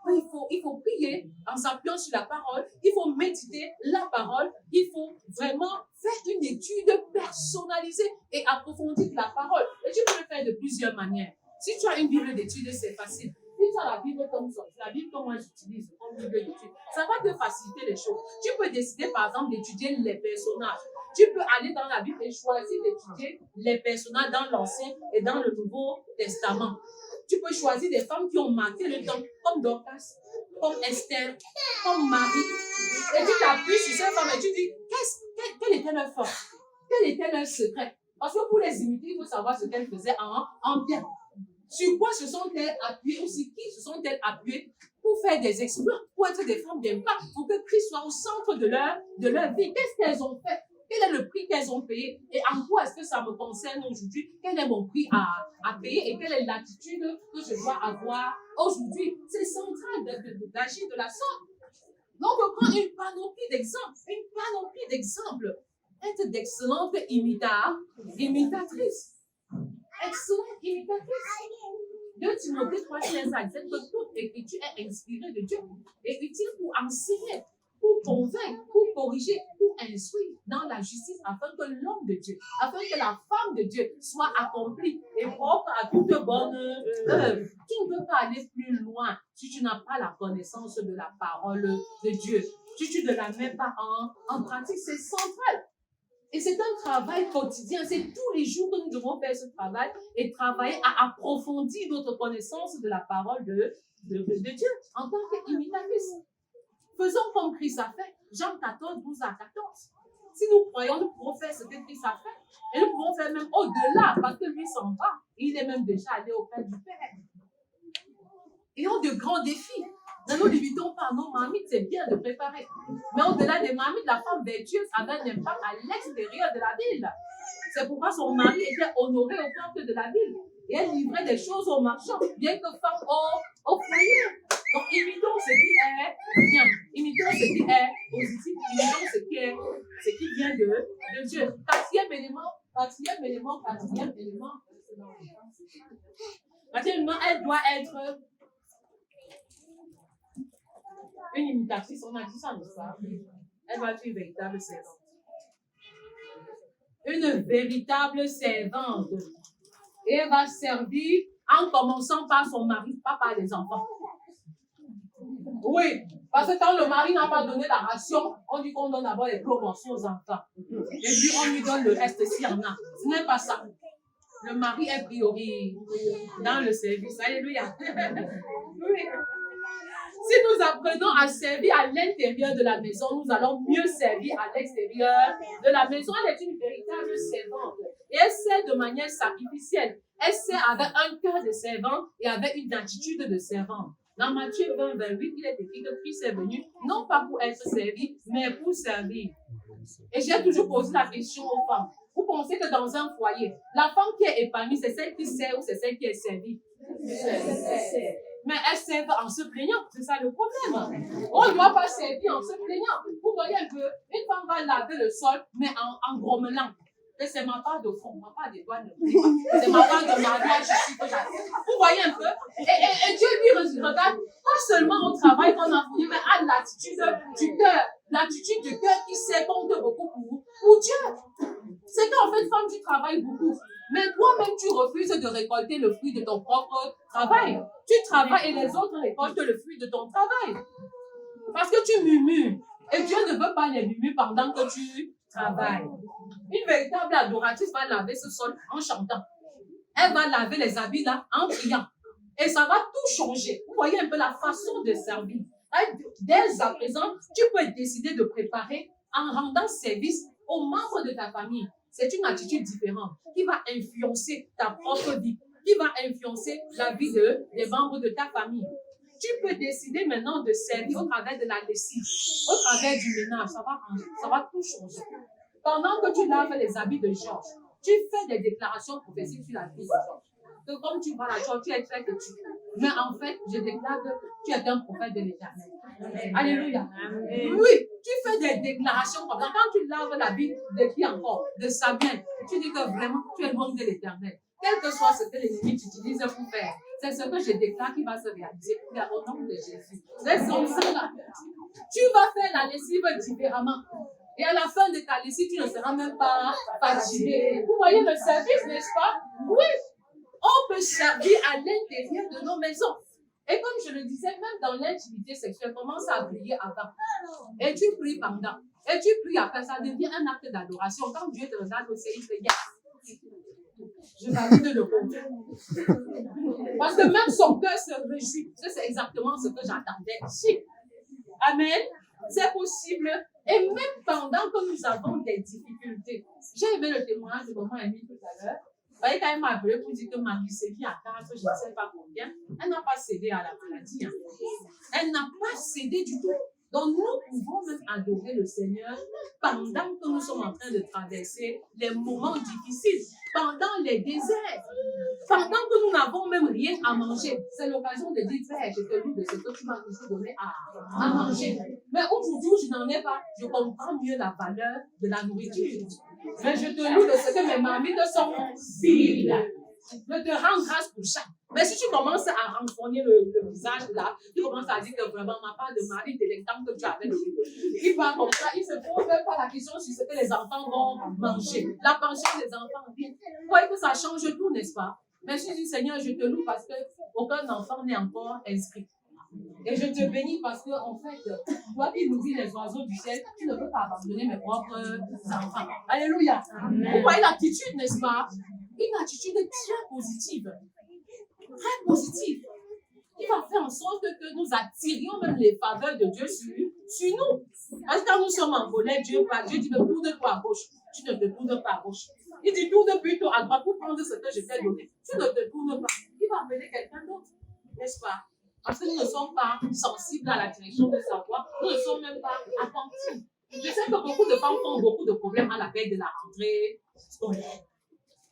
[SPEAKER 1] Il faut prier en s'appuyant sur la parole. Il faut méditer la parole. Il faut vraiment faire une étude personnalisée et approfondie de la parole. Et tu peux le faire de plusieurs manières. Si tu as une Bible d'études, c'est facile. Si tu as la Bible comme ça, la Bible que moi j'utilise comme Bible d'études, ça va te faciliter les choses. Tu peux décider par exemple d'étudier les personnages. Tu peux aller dans la Bible et choisir d'étudier les personnages dans l'Ancien et dans le Nouveau Testament. Tu peux choisir des femmes qui ont marqué le temps, comme Dorcas, comme Esther, comme Marie. Et tu t'appuies sur ces femmes et tu dis, quelle était leur force? Quel était leur secret? Parce que pour les imiter, il faut savoir ce qu'elles faisaient en bien. Sur quoi se sont-elles appuyées ou sur qui se sont-elles appuyées pour faire des exploits, pour être des femmes d'impact, pour que Christ soit au centre de leur vie? Qu'est-ce qu'elles ont fait? Quel est le prix qu'elles ont payé? Et en quoi est-ce que ça me concerne aujourd'hui? Quel est mon prix à payer? Et quelle est l'attitude que je dois avoir aujourd'hui? C'est central d'agir de la sorte. Donc, on prend une panoplie d'exemples. Être d'excellentes imitatrices. Excellente imitatrice. 2 Timothée 3:15 que toute écriture est inspirée de Dieu et utile pour enseigner, pour convaincre, pour corriger, pour instruire dans la justice afin que l'homme de Dieu, afin que la femme de Dieu soit accomplie et propre à toute bonne œuvre. Tu ne peux pas aller plus loin si tu n'as pas la connaissance de la parole de Dieu. Si tu ne la mets pas en pratique, c'est central. Et c'est un travail quotidien. C'est tous les jours que nous devons faire ce travail et travailler à approfondir notre connaissance de la parole de Dieu en tant qu'imitatrice. Faisons comme Christ a fait. Jean 14, 12 à 14. Si nous croyons, nous pouvons faire ce que Christ a fait. Et nous pouvons faire même au-delà parce que lui s'en va. Il est même déjà allé auprès du Père. Ils ont de grands défis. Ne nous limitons pas à nos marmites, c'est bien de préparer. Mais au-delà des marmites, la femme vertueuse avait un impact à l'extérieur de la ville. C'est pourquoi son mari était honoré aux portes de la ville. Et elle livrait des choses aux marchands, bien que femme au foyer. Donc, imitons ce qui est bien. Imitons ce qui est positif. Imitons ce qui vient de Dieu. Quatrième élément, elle doit être une imitatrice, on a dit ça, n'est-ce pas? Elle va être une véritable servante. Une véritable servante. Et elle va servir en commençant par son mari, pas par les enfants. Oui, parce que quand le mari n'a pas donné la ration, on dit qu'on donne d'abord les gros morceaux aux enfants. Et puis on lui donne le reste s'il y en a. Ce n'est pas ça. Le mari est prioritaire dans le service. Alléluia. Oui. Si nous apprenons à servir à l'intérieur de la maison, nous allons mieux servir à l'extérieur de la maison. Elle est une véritable servante. Et elle sert de manière sacrificielle. Elle sert avec un cœur de servante et avec une attitude de servante. Dans Matthieu 20, 28, il est écrit que Christ est venu, non pas pour être servi, mais pour servir. Et j'ai toujours posé la question aux femmes. Vous pensez que dans un foyer, la femme qui est épanouie, c'est celle qui sert ou c'est celle qui est servie? Mais elle sert en se plaignant, c'est ça le problème. On ne doit pas servir en se plaignant. Vous voyez un peu, une femme va laver le sol, mais en grommelant. Et c'est ma part de fond, ma part des doigts, c'est ma part de mariage ici que j'attends. Vous voyez un peu? Et Dieu lui regarde, pas seulement au travail qu'on a fourni, mais à l'attitude du cœur. L'attitude du cœur qui sait compte beaucoup pour Dieu. C'est qu'en fait, femme, tu travailles beaucoup. Mais toi-même, tu refuses de récolter le fruit de ton propre travail. Tu travailles et les autres récoltent le fruit de ton travail. Parce que tu murmures. Et Dieu ne veut pas les murmures pendant que tu travailles. Une véritable adoratrice va laver ce sol en chantant. Elle va laver les habits là en priant. Et ça va tout changer. Vous voyez un peu la façon de servir. Dès à présent, tu peux décider de préparer en rendant service aux membres de ta famille. C'est une attitude différente qui va influencer ta propre vie, qui va influencer la vie des membres de ta famille. Tu peux décider maintenant de servir au travers de la lessive, au travers du ménage. Ça va tout changer. Pendant que tu laves les habits de Georges, tu fais des déclarations prophétiques sur la vie de Georges. Que comme tu vois la Georges, tu es très petit. Mais en fait, je déclare que tu es un prophète de l'Éternel. Alléluia. Oui, tu fais des déclarations comme ça. Quand tu laves l'habit de qui encore? De Samuel. Tu dis que vraiment, tu es loin de l'Éternel. Quel que soit ce que l'ennemi t'utilise pour faire, c'est ce que je déclare qui va se réaliser au nom de Jésus. Laisse son sang là. Tu vas faire la lessive différemment. Et à la fin de ta lessive, tu ne seras même pas fatigué. Vous voyez le service, n'est-ce pas? Oui. On peut servir à l'intérieur de nos maisons. Et comme je le disais, même dans l'intimité sexuelle, commence à prier avant. Et tu pries pendant. Et tu pries après. Ça devient un acte d'adoration. Quand Dieu te regarde au ciel, il te dit, je valide le compte. Parce que même son cœur se réjouit. C'est exactement ce que j'attendais ici. Amen. C'est possible. Et même pendant que nous avons des difficultés. J'ai aimé le témoignage de maman Émile tout à l'heure. Vous voyez, quand elle m'a appelé pour dire que ma glycémie à 4, je ne sais pas combien, elle n'a pas cédé à la maladie. Hein. Elle n'a pas cédé du tout. Donc, nous pouvons même adorer le Seigneur pendant que nous sommes en train de traverser les moments difficiles, pendant les déserts, pendant que nous n'avons même rien à manger. C'est l'occasion de dire, Père, je te loue de ce que tu m'as toujours donné à manger. Mais aujourd'hui, je n'en ai pas. Je comprends mieux la valeur de la nourriture. Mais je te loue de ce que mes mamies te sont vides. Je te rends grâce pour ça. Mais si tu commences à renfogner le visage là, tu commences à dire que vraiment ma part de mari délectante que tu avais le il parle comme ça, il ne se pose même pas la question sur ce que les enfants vont manger. La pension des enfants vient. Vous voyez que ça change tout, n'est-ce pas? Mais je dis Seigneur, je te loue parce qu'aucun enfant n'est encore inscrit. Et je te bénis parce que, en fait, toi qui nourris les oiseaux du ciel, tu ne peux pas abandonner mes propres enfants. Alléluia. Vous voyez l'attitude, n'est-ce pas? Une attitude très positive. Très positive. Qui va faire en sorte que nous attirions même les faveurs de Dieu sur nous. Parce que quand nous sommes en colère, Dieu dit, me tourne-toi à gauche. Tu ne te tournes pas à gauche. Il dit, tourne plutôt à droite pour prendre ce que je t'ai donné. Tu ne te tournes pas. Il va appeler quelqu'un d'autre. N'est-ce pas? Parce que nous ne sommes pas sensibles à la direction de sa voix. Nous ne sommes même pas attentifs. Je sais que beaucoup de femmes font beaucoup de problèmes à la veille de la rentrée scolaire.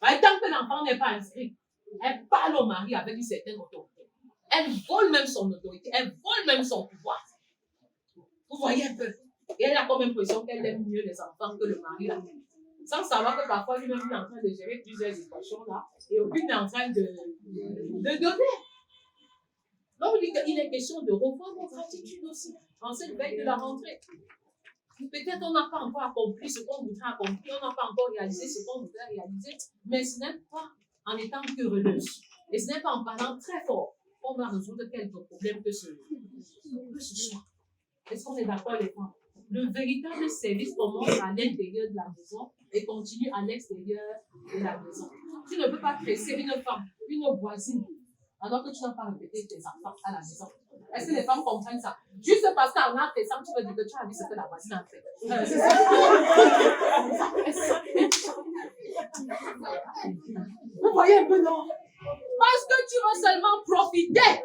[SPEAKER 1] Tant que l'enfant n'est pas inscrit, elle parle au mari avec une certaine autorité. Elle vole même son autorité. Elle vole même son pouvoir. Vous voyez un peu. Et elle a comme impression qu'elle aime mieux les enfants que le mari la fait. Sans savoir que parfois lui-même est en train de gérer plusieurs équations là. Et aucune n'est en train de donner. Donc, il est question de revoir notre attitude aussi, en cette veille de la rentrée. Peut-être on n'a pas encore accompli ce qu'on voudrait accomplir, on n'a pas encore réalisé ce qu'on voudrait réaliser, mais ce n'est pas en étant querelleuse. Et ce n'est pas en parlant très fort qu'on va résoudre quelques problèmes que ce soit. Est-ce qu'on est d'accord, les femmes? Le véritable service commence à l'intérieur de la maison et continue à l'extérieur de la maison. Tu ne peux pas presser une femme, une voisine, alors que tu n'as pas répété tes enfants à la maison. Est-ce que les femmes comprennent ça? Juste parce qu'en a fait ça, tu veux dire que tu as vu ce que la voisine a fait. C'est ça. Vous voyez un peu, non? Parce que tu veux seulement profiter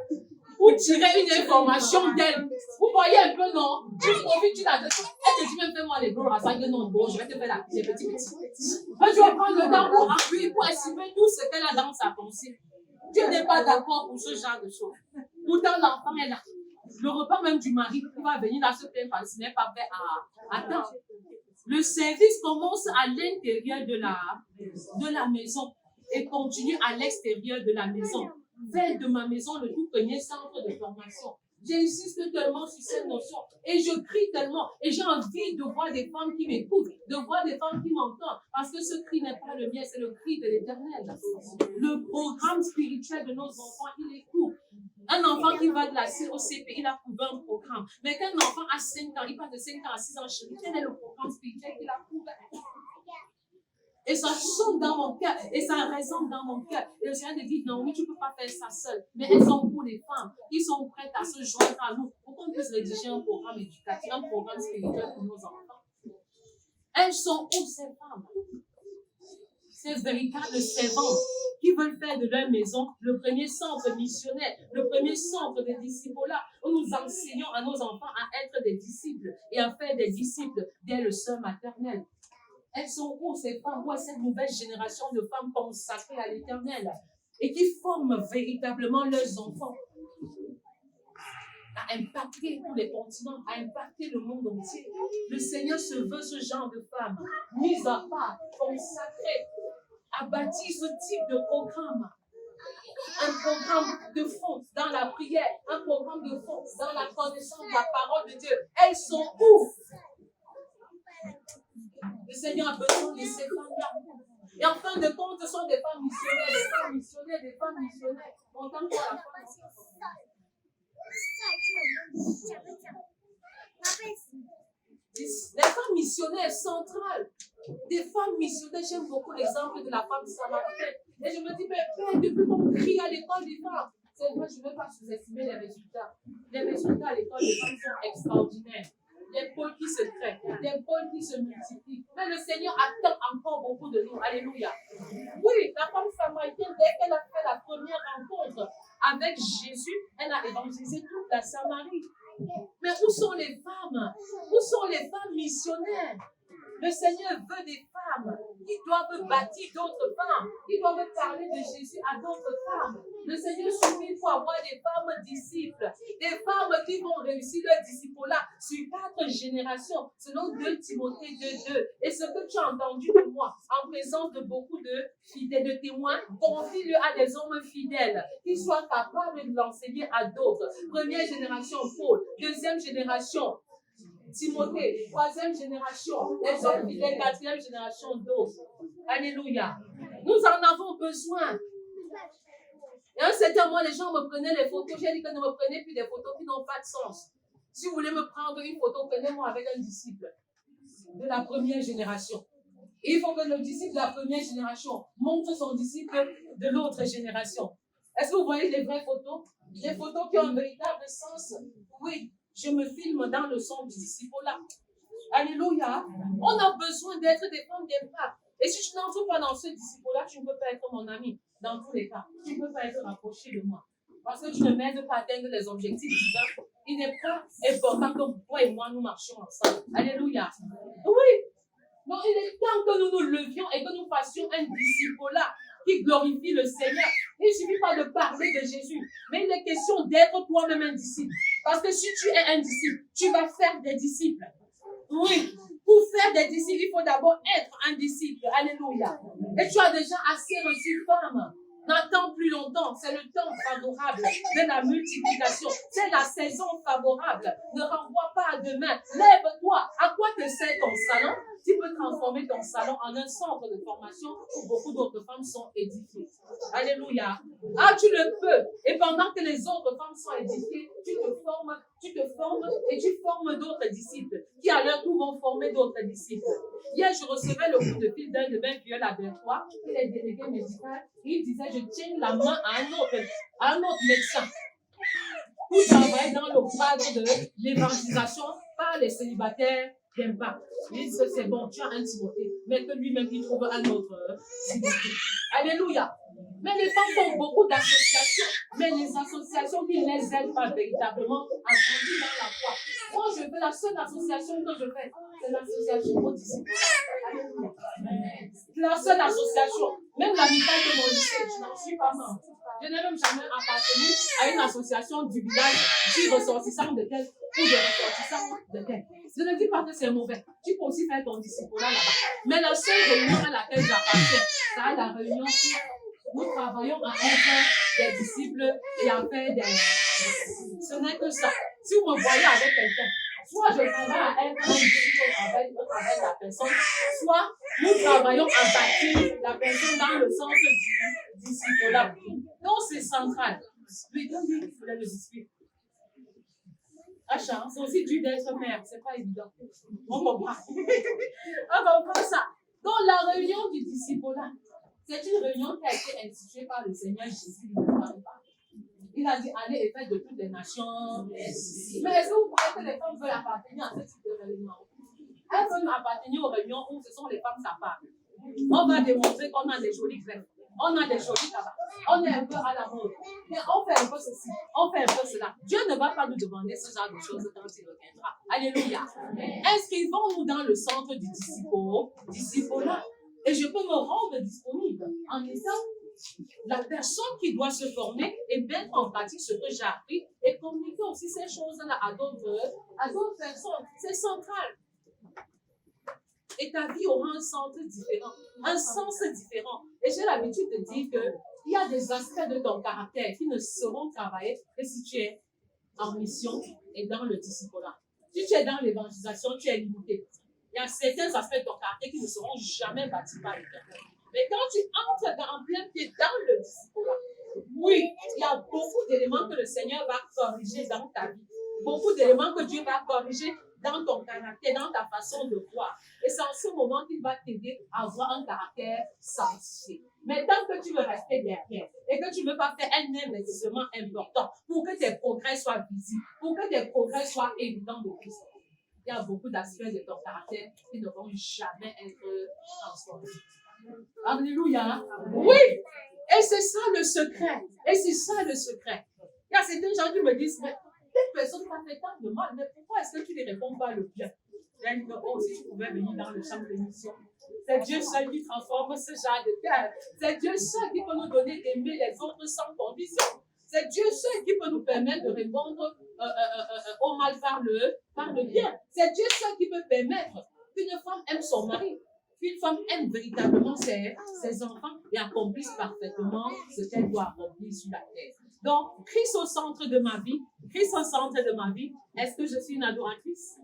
[SPEAKER 1] ou tirer une information d'elle. Vous voyez un peu, non? Tu profites, tu la donnes. Elle te dit même fais-moi les gros rassemblements. Non, bon, je vais te faire les petits. Mais tu vas prendre le temps pour appuyer, pour assumer tout ce qu'elle a dans sa pensée. Dieu n'est pas d'accord pour ce genre de choses. Pourtant, l'enfant est là. Le repas même du mari qui va venir là se plaindre parce qu'il n'est pas prêt à attendre. Le service commence à l'intérieur de la maison et continue à l'extérieur de la maison. Faites de ma maison le tout premier centre de formation. J'insiste tellement sur cette notion et je crie tellement et j'ai envie de voir des femmes qui m'écoutent, de voir des femmes qui m'entendent parce que ce cri n'est pas le mien, c'est le cri de l'Éternel. Le programme spirituel de nos enfants, il est court. Un enfant qui va de la C au CP, il a trouvé un programme. Mais qu'un enfant a 5 ans, il passe de 5 ans à 6 ans, quel est le programme spirituel qu'il a trouvé? Et ça saute dans mon cœur, et ça résonne dans mon cœur. Et le Seigneur te dit, non, oui, tu ne peux pas faire ça seul. Mais elles sont pour les femmes qui sont prêtes à se joindre à nous pour qu'on puisse rédiger un programme éducatif, un programme spirituel pour nos enfants. Elles sont où ces femmes? Ces véritables servantes qui veulent faire de leur maison le premier centre missionnaire, le premier centre de disciple-là, où nous enseignons à nos enfants à être des disciples et à faire des disciples dès le sein maternel. Elles sont où ces femmes? Où est cette nouvelle génération de femmes consacrées à l'Éternel et qui forment véritablement leurs enfants à impacter tous les continents, à impacter le monde entier? Le Seigneur se veut ce genre de femmes, mises à part, consacrées, à bâtir ce type de programme. Un programme de fond dans la prière, un programme de fond dans la connaissance de la parole de Dieu. Elles sont où? Le Seigneur a besoin de ces femmes-là. Et en fin de compte, ce sont des femmes missionnaires, des femmes missionnaires, des femmes missionnaires. On tente pour la femme. Les femmes missionnaires centrales. Des femmes missionnaires, j'aime beaucoup l'exemple de la femme samaritaine. Et je me dis, mais Père, depuis qu'on crie à l'école des femmes, c'est vrai, je ne veux pas sous-estimer les résultats. Les résultats à l'école des femmes sont extraordinaires. Des pôles qui se créent, des pôles qui se multiplient. Mais le Seigneur attend encore beaucoup de nous. Alléluia. Oui, la femme samaritaine, dès qu'elle a fait la première rencontre avec Jésus, elle a évangélisé toute la Samarie. Mais où sont les femmes? Où sont les femmes missionnaires? Le Seigneur veut des femmes qui doivent bâtir d'autres femmes, qui doivent parler de Jésus à d'autres femmes. Le Seigneur suffit pour avoir des femmes disciples, des femmes qui vont réussir leur disciple-là sur 4 générations, selon 2 Timothée 2:2. Et ce que tu as entendu de moi, en présence de beaucoup de fidèles, de témoins, confie-le à des hommes fidèles, qui soient capables de l'enseigner à d'autres. Première génération, Paul. Deuxième génération, Timothée. Troisième génération, les hommes fidèles. 4e génération, d'autres. Alléluia. Nous en avons besoin. Et à un certain moment, les gens me prenaient les photos. J'ai dit que ne me prenez plus des photos qui n'ont pas de sens. Si vous voulez me prendre une photo, prenez-moi avec un disciple de la première génération. Et il faut que le disciple de la première génération montre son disciple de l'autre génération. Est-ce que vous voyez les vraies photos? Les photos qui ont un véritable sens? Oui, je me filme dans le son du disciple-là. Alléluia. On a besoin d'être des femmes d'impact. Et si tu n'entres pas dans ce disciple-là, tu ne peux pas être mon ami. Dans tous les cas, tu ne peux pas être rapproché de moi. Parce que tu ne m'aides pas à atteindre les objectifs divins. Il n'est pas important que toi et moi, nous marchions ensemble. Alléluia. Oui. Donc, il est temps que nous nous levions et que nous fassions un disciple-là qui glorifie le Seigneur. Il ne suffit pas de parler de Jésus, mais il est question d'être toi-même un disciple. Parce que si tu es un disciple, tu vas faire des disciples. Oui. Pour faire des disciples, il faut d'abord être un disciple. Alléluia. Et tu as déjà assez reçu, femme. N'attends plus longtemps. C'est le temps favorable de la multiplication. C'est la saison favorable. Ne renvoie pas à demain. Lève-toi. À quoi te sert ton salon? tu peux transformer ton salon en un centre de formation où beaucoup d'autres femmes sont édifiées. Alléluia. Ah, tu le peux. Et pendant que les autres femmes sont édifiées, tu te formes et tu formes d'autres disciples qui à leur tour vont former d'autres disciples. Hier, je recevais le coup de fil d'un de mes vieux laboratoires, il est délégué médical, et il disait, je tiens la main à un autre médecin pour travailler dans le cadre de l'évangélisation par les célibataires d'impact. Il dit que c'est bon, tu as un Timothée, mais que lui-même il trouve un autre Timothée. Alléluia. Mais les femmes font beaucoup d'associations, mais les associations qui ne les aident pas véritablement à grandir dans la foi. Moi, je fais la seule association que je fais, c'est l'association au disciple. Alléluia. C'est la seule association. Même l'amicale de mon lycée, je n'en suis pas membre. Je n'ai même jamais appartenu à une association du village du ressortissant de tel ou de ressortissant de tel. Je ne dis pas que c'est mauvais. Tu peux aussi faire ton disciple là-bas. Mais la seule réunion à laquelle j'appartiens, c'est la réunion où nous travaillons à être des disciples et à faire des... Ce n'est que ça. Si vous me voyez avec quelqu'un, soit je travaille à être un disciple au travail de la personne, soit nous travaillons à bâtir la personne dans le sens du disciple-là. Donc c'est central. Oui, il voulait le disciple. Achat, c'est aussi dur d'être mère, c'est pas évident. On comprend. On comprend ça. Donc la réunion du disciple-là, c'est une réunion qui a été instituée par le Seigneur Jésus. Il a dit, allez et faites de toutes les nations. Mais est-ce que vous croyez que les femmes veulent appartenir à ce type de réunion? Elles veulent appartenir aux réunions où ce sont les femmes capables. On va démontrer qu'on a des jolis greffes. On a des jolis tabacs. On est un peu à la mode. Mais on fait un peu ceci. On fait un peu cela. Dieu ne va pas nous demander ce genre de choses quand il reviendra. Alléluia. Inscrivons-nous dans le centre du disciple-là. Et je peux me rendre disponible en étant la personne qui doit se former et mettre en pratique ce que j'ai appris et communiquer aussi ces choses-là à d'autres personnes. C'est central. Et ta vie aura un centre différent, un sens différent. Et j'ai l'habitude de dire qu'il y a des aspects de ton caractère qui ne seront travaillés que si tu es en mission et dans le disciple-là. Si tu es dans l'évangélisation, tu es limité. Il y a certains aspects de ton caractère qui ne seront jamais bâtis par l'Éternel. Mais quand tu entres en plein pied dans le disciple-là, oui, il y a beaucoup d'éléments que le Seigneur va corriger dans ta vie. Beaucoup d'éléments que Dieu va corriger dans ton caractère, dans ta façon de voir. Et c'est en ce moment qu'il va t'aider à avoir un caractère sanctifié. Mais tant que tu veux rester derrière et que tu ne veux pas faire un investissement important pour que tes progrès soient visibles, pour que tes progrès soient évidents de Christ, il y a beaucoup d'aspects de ton caractère qui ne vont jamais être transformés. Alléluia. Oui. Et c'est ça le secret. Et c'est ça le secret. Il y a certains gens qui me disent, mais cette personne t'a fait tant de mal, mais pourquoi est-ce que tu ne réponds pas le bien? J'ai dit, oh, si tu pouvais venir dans le champ de mission. C'est Dieu seul qui transforme ce genre de terre. C'est Dieu seul qui peut nous donner d'aimer les autres sans condition. C'est Dieu seul qui peut nous permettre de répondre au mal par le bien. C'est Dieu seul qui peut permettre qu'une femme aime son mari. Qu'une femme aime véritablement ses enfants et accomplisse parfaitement ce qu'elle doit accomplir sur la terre. Donc, Christ au centre de ma vie. Christ au centre de ma vie. Est-ce que je suis une adoratrice?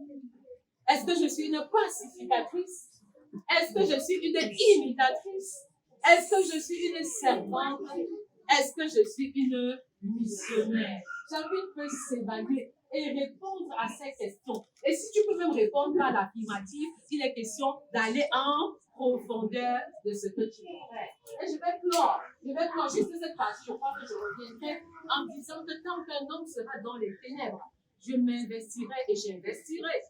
[SPEAKER 1] Est-ce que je suis une pacificatrice? Est-ce que je suis une imitatrice? Est-ce que je suis une servante? Est-ce que je suis une missionnaire? Chacune peut s'évaluer et répondre à ces questions. Et si tu peux même répondre à l'affirmative, il est question d'aller en profondeur de ce que tu veux faire. Et je vais clore juste cette page. Je crois que je reviendrai en disant que tant qu'un homme sera dans les ténèbres, je m'investirai et j'investirai.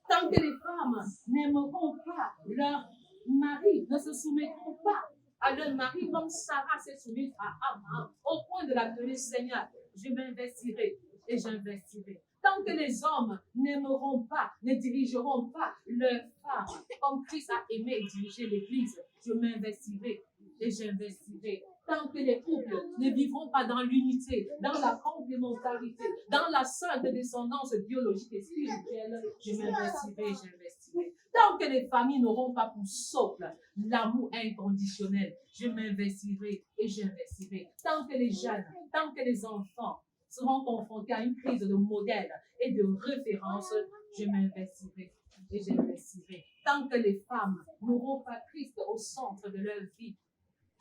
[SPEAKER 1] Tant que les femmes n'aimeront pas leur mari, ne se soumettront pas à leur mari, comme Sarah s'est soumise à Abraham, au point de l'appeler Seigneur, je m'investirai et j'investirai. Tant que les hommes n'aimeront pas, ne dirigeront pas leurs femmes, comme Christ a aimé et dirigé l'Église, je m'investirai et j'investirai. Tant que les couples ne vivront pas dans l'unité, dans la complémentarité, dans la sainte descendance biologique et spirituelle, je m'investirai et j'investirai. Tant que les familles n'auront pas pour socle l'amour inconditionnel, je m'investirai et j'investirai. Tant que les jeunes, tant que les enfants seront confrontés à une crise de modèle et de référence, je m'investirai et j'investirai. Tant que les femmes n'auront pas Christ au centre de leur vie,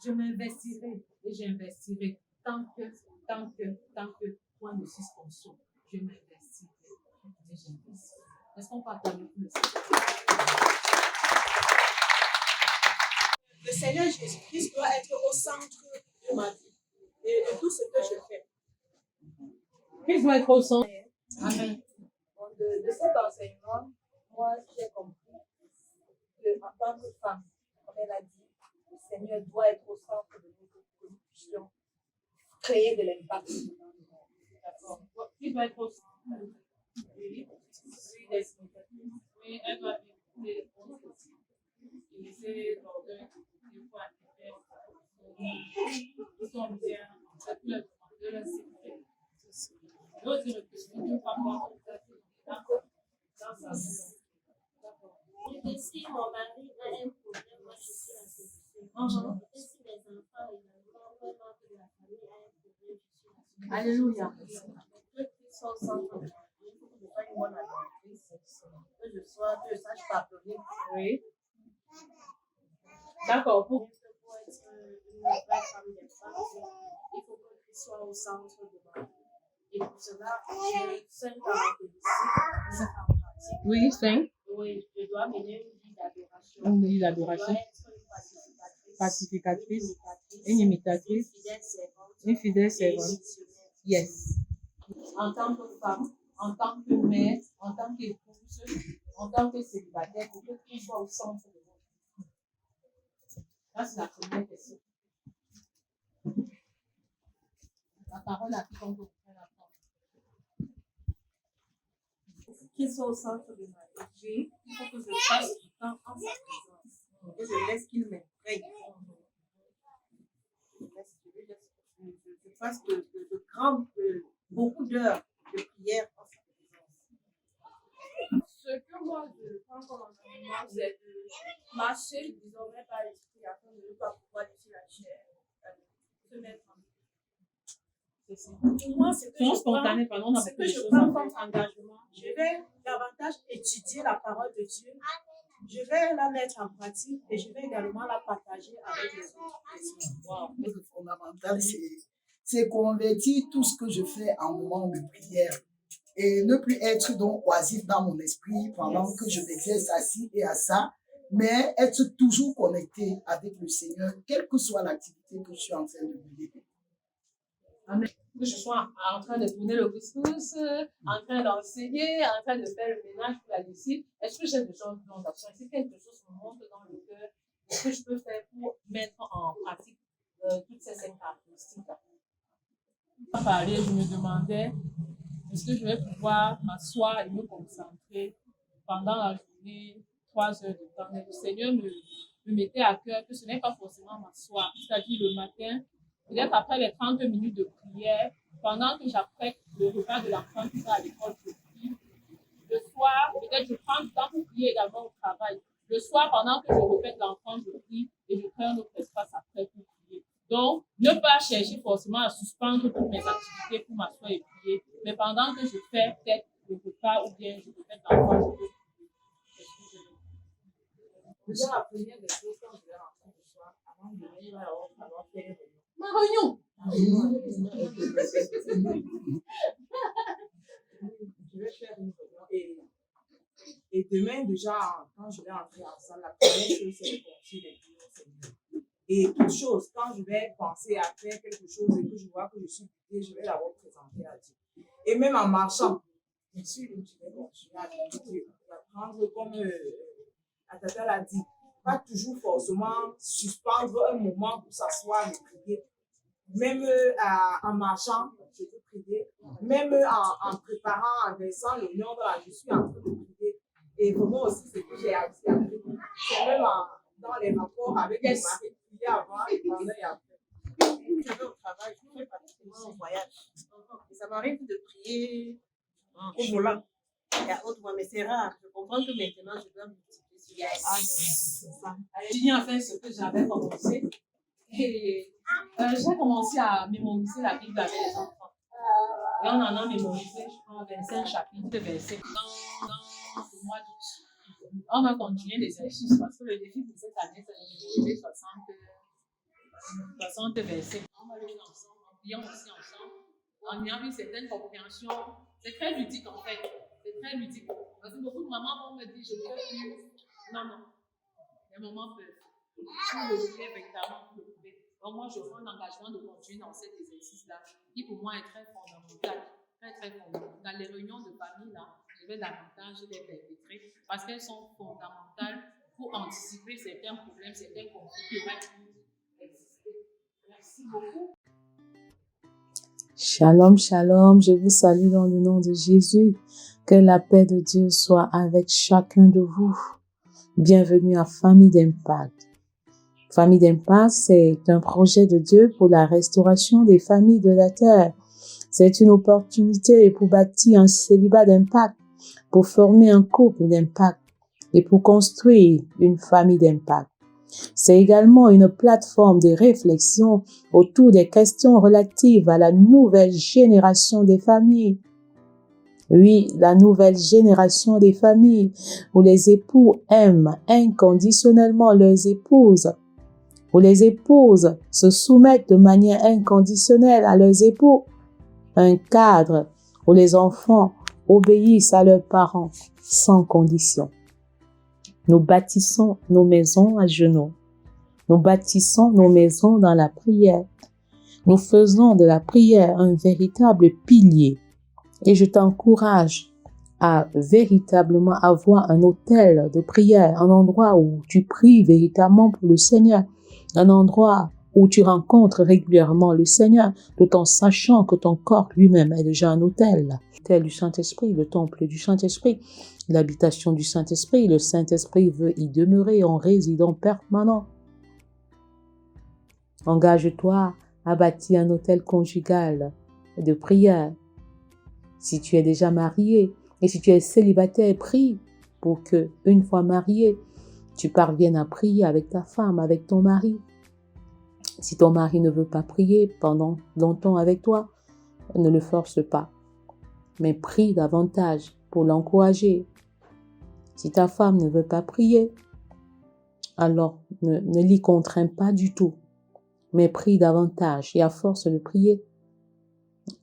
[SPEAKER 1] je m'investirai et j'investirai. Tant que, point de suspension, je m'investirai et j'investirai. Est-ce qu'on peut acclamer pour le Seigneur?
[SPEAKER 3] Le Seigneur Jésus-Christ doit être au centre de ma vie et de tout ce que je fais.
[SPEAKER 1] Christ doit être au centre. Amen.
[SPEAKER 3] De cet enseignement, moi, j'ai compris qu'en tant que femme, comme elle a dit, le Seigneur doit être au centre de nous pour que nous puissions créer de l'impact.
[SPEAKER 1] D'accord. Christ doit être au centre. Oui, elle doit éviter les fausses aussi. Et laisser l'orgueil des fois qui sont bien, de la sécurité. L'autre, c'est le petit, ne pas voir tout à fait. D'accord. Dans sa maison.
[SPEAKER 5] Et si mon mari a un problème, moi je suis la solution. Et si mes enfants également, vraiment que la famille a un problème, je suis la solution.
[SPEAKER 1] Alléluia.
[SPEAKER 3] Que Christ soit au centre de ma vie, il faut que je sois une bonne administratrice, que je sache pardonner.
[SPEAKER 1] Oui. D'accord.
[SPEAKER 5] Pour être une vraie femme d'impact, il faut que Christ soit au centre de ma vie. Et pour cela, j'ai 5 caractéristiques à mettre en pratique.
[SPEAKER 1] Oui, 5.
[SPEAKER 5] Oui, je dois mener une vie d'adoration.
[SPEAKER 1] Une vie
[SPEAKER 5] Je
[SPEAKER 1] d'adoration.
[SPEAKER 5] dois être une
[SPEAKER 1] Pacificatrice. Une imitatrice. Une fidèle servante. Yes. En tant que femme, en tant que mère, en tant qu'épouse, en tant que célibataire, il faut que tout soit au centre de votre vie. Ça, c'est la première question. La parole à quiconque vous prenne la parole.
[SPEAKER 3] Qu'il soit au centre de ma vie, il faut que je fasse du temps en sa présence. Que je laisse qu'il m'imprègne. Je fasse beaucoup d'heures de prière en sa présence.
[SPEAKER 4] Ce que moi je prends comme enseignement, c'est de marcher désormais par l'esprit afin de ne pas pouvoir laisser la chair se mettre en
[SPEAKER 3] Pour moi, c'est que je prends comme engagement. Je vais davantage étudier la parole de Dieu. Je vais la mettre en pratique et je vais également la partager avec les autres personnes.
[SPEAKER 6] Le fondamental, c'est convertir tout ce que je fais en moment de prière et ne plus être donc oisif dans mon esprit pendant que je m'exerce assis et à ça, mais être toujours connecté avec le Seigneur, quelle que soit l'activité que je suis en train de mener.
[SPEAKER 1] Amen. Que je sois en train de tourner le couscous, en train d'enseigner, en train de faire le ménage pour la lessive. Est-ce que j'ai besoin de plan d'action? Est-ce que quelque chose me monte dans le cœur? Est-ce que je peux faire pour mettre en pratique toutes ces caractéristiques-là? Pour parler, je me demandais, est-ce que je vais pouvoir m'asseoir et me concentrer pendant la journée, 3 heures de temps? Mais le Seigneur me mettait à cœur que ce n'est pas forcément m'asseoir, c'est-à-dire le matin, peut-être après les 30 minutes de prière, pendant que j'apprête le repas de l'enfant qui va à l'école, je prie. Le soir, peut-être je prends du temps pour prier également au travail. Le soir, pendant que je répète l'enfant, je prie et je crée un autre espace après pour prier. Donc, ne pas chercher forcément à suspendre toutes mes activités pour m'asseoir et prier, mais pendant que je fais peut-être le repas ou bien je répète l'enfant, je peux prier.
[SPEAKER 3] Déjà, la première des choses, quand je vais rentrer le soir, avant de venir à la faire une
[SPEAKER 1] Ma réunion!
[SPEAKER 3] Je vais faire une réunion et demain, déjà, quand je vais entrer en salle, la première chose, c'est de confier les dieux au Seigneur. Et toute chose, quand je vais penser à faire quelque chose et que je vois que je suis guidée, je vais la représenter à Dieu. Et même en marchant, je vais continuer à méditer, à prendre comme Atata l'a dit, pas toujours forcément suspendre un moment pour s'asseoir et prier. Même en marchant, je peux prier. Même en préparant, en versant l'oignon, je suis en train de prier. Et vraiment aussi, c'est que j'ai appris à prier. C'est même dans les rapports avec mon mari, prier avant et pendant et après. Je vais au travail, je fais pratiquement au voyage. Et ça m'arrive de prier au volant. Et à haute voix, mais c'est rare. Je comprends que maintenant, je dois multiplier sur ça.
[SPEAKER 1] J'ai dit enfin ce que j'avais commencé. Et j'ai commencé à mémoriser la Bible avec les enfants. Et on en a mémorisé, je crois, 25 chapitres de versets dans le mois d'août. On va continuer l'exercice parce que le défi de cette année, c'est de mémoriser 60 versets. On va le lire ensemble, en priant aussi ensemble, en ayant une certaine compréhension. C'est très ludique en fait. C'est très ludique. Parce que beaucoup de mamans vont me dire, je ne peux plus. Non, non. Les mamans peuvent. Si vous le voulez véritablement, vous le pouvez. Donc moi, je prends l'engagement de continuer dans cet exercice-là, qui pour moi est très fondamental. Très, très fondamental. Dans les réunions de famille, là, je vais davantage les perpétrer parce qu'elles sont fondamentales pour anticiper certains problèmes, certains conflits qui auraient pu exister. Merci beaucoup.
[SPEAKER 7] Shalom, shalom, je vous salue dans le nom de Jésus. Que la paix de Dieu soit avec chacun de vous. Bienvenue à Famille d'Impact. Famille d'Impact, c'est un projet de Dieu pour la restauration des familles de la terre. C'est une opportunité pour bâtir un célibat d'impact, pour former un couple d'impact et pour construire une famille d'impact. C'est également une plateforme de réflexion autour des questions relatives à la nouvelle génération des familles. Oui, la nouvelle génération des familles où les époux aiment inconditionnellement leurs épouses, où les épouses se soumettent de manière inconditionnelle à leurs époux. Un cadre où les enfants obéissent à leurs parents sans condition. Nous bâtissons nos maisons à genoux. Nous bâtissons nos maisons dans la prière. Nous faisons de la prière un véritable pilier. Et je t'encourage à véritablement avoir un autel de prière, un endroit où tu pries véritablement pour le Seigneur, un endroit où tu rencontres régulièrement le Seigneur, tout en sachant que ton corps lui-même est déjà un autel. L'autel du Saint-Esprit, le temple du Saint-Esprit, l'habitation du Saint-Esprit. Le Saint-Esprit veut y demeurer en résident permanent. Engage-toi à bâtir un autel conjugal de prière. Si tu es déjà marié et si tu es célibataire, prie pour que, une fois marié, tu parviennes à prier avec ta femme, avec ton mari. Si ton mari ne veut pas prier pendant longtemps avec toi, ne le force pas. Mais prie davantage pour l'encourager. Si ta femme ne veut pas prier, alors ne l'y contrains pas du tout. Mais prie davantage. Et à force de prier,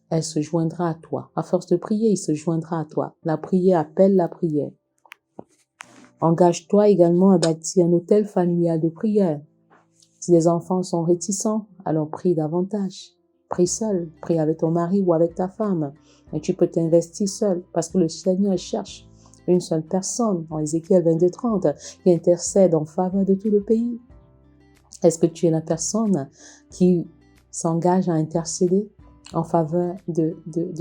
[SPEAKER 7] elle se joindra à toi. À force de prier, il se joindra à toi. La prière appelle la prière. Engage-toi également à bâtir un hôtel familial de prière. Si les enfants sont réticents, alors prie davantage. Prie seul, prie avec ton mari ou avec ta femme. Et tu peux t'investir seul parce que le Seigneur cherche une seule personne, en Ézéchiel 22:30, qui intercède en faveur de tout le pays. Est-ce que tu es la personne qui s'engage à intercéder en faveur de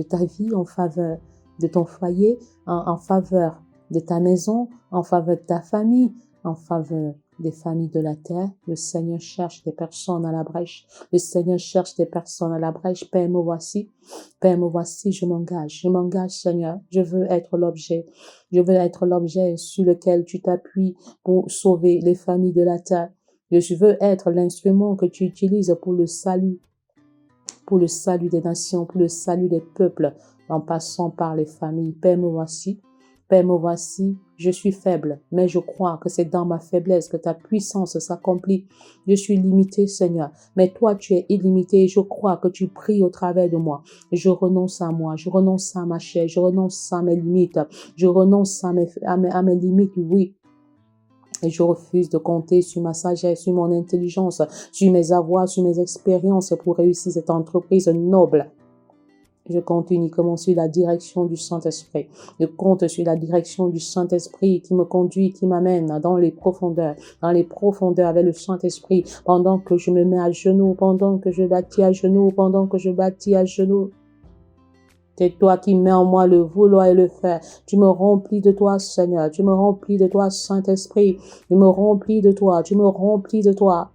[SPEAKER 7] ta vie, en faveur de ton foyer, en faveur de ta maison, en faveur de ta famille, en faveur des familles de la terre? Le Seigneur cherche des personnes à la brèche. Le Seigneur cherche des personnes à la brèche. Père, me voici. Père, me voici, je m'engage. Je m'engage, Seigneur. Je veux être l'objet. Je veux être l'objet sur lequel tu t'appuies pour sauver les familles de la terre. Je veux être l'instrument que tu utilises pour le salut des nations, pour le salut des peuples, en passant par les familles. Père, me voici. Père, me voici, je suis faible, mais je crois que c'est dans ma faiblesse que ta puissance s'accomplit. Je suis limité, Seigneur, mais toi, tu es illimité et je crois que tu pries au travers de moi. Je renonce à moi, je renonce à ma chair, je renonce à mes limites, je renonce à mes limites, oui. Et je refuse de compter sur ma sagesse, sur mon intelligence, sur mes avoirs, sur mes expériences pour réussir cette entreprise noble. Je compte uniquement sur la direction du Saint-Esprit. Je compte sur la direction du Saint-Esprit qui me conduit, qui m'amène dans les profondeurs avec le Saint-Esprit, pendant que je me mets à genoux, pendant que je bâtis à genoux, pendant que je bâtis à genoux. C'est toi qui mets en moi le vouloir et le faire. Tu me remplis de toi, Seigneur. Tu me remplis de toi, Saint-Esprit. Tu me remplis de toi. Tu me remplis de toi.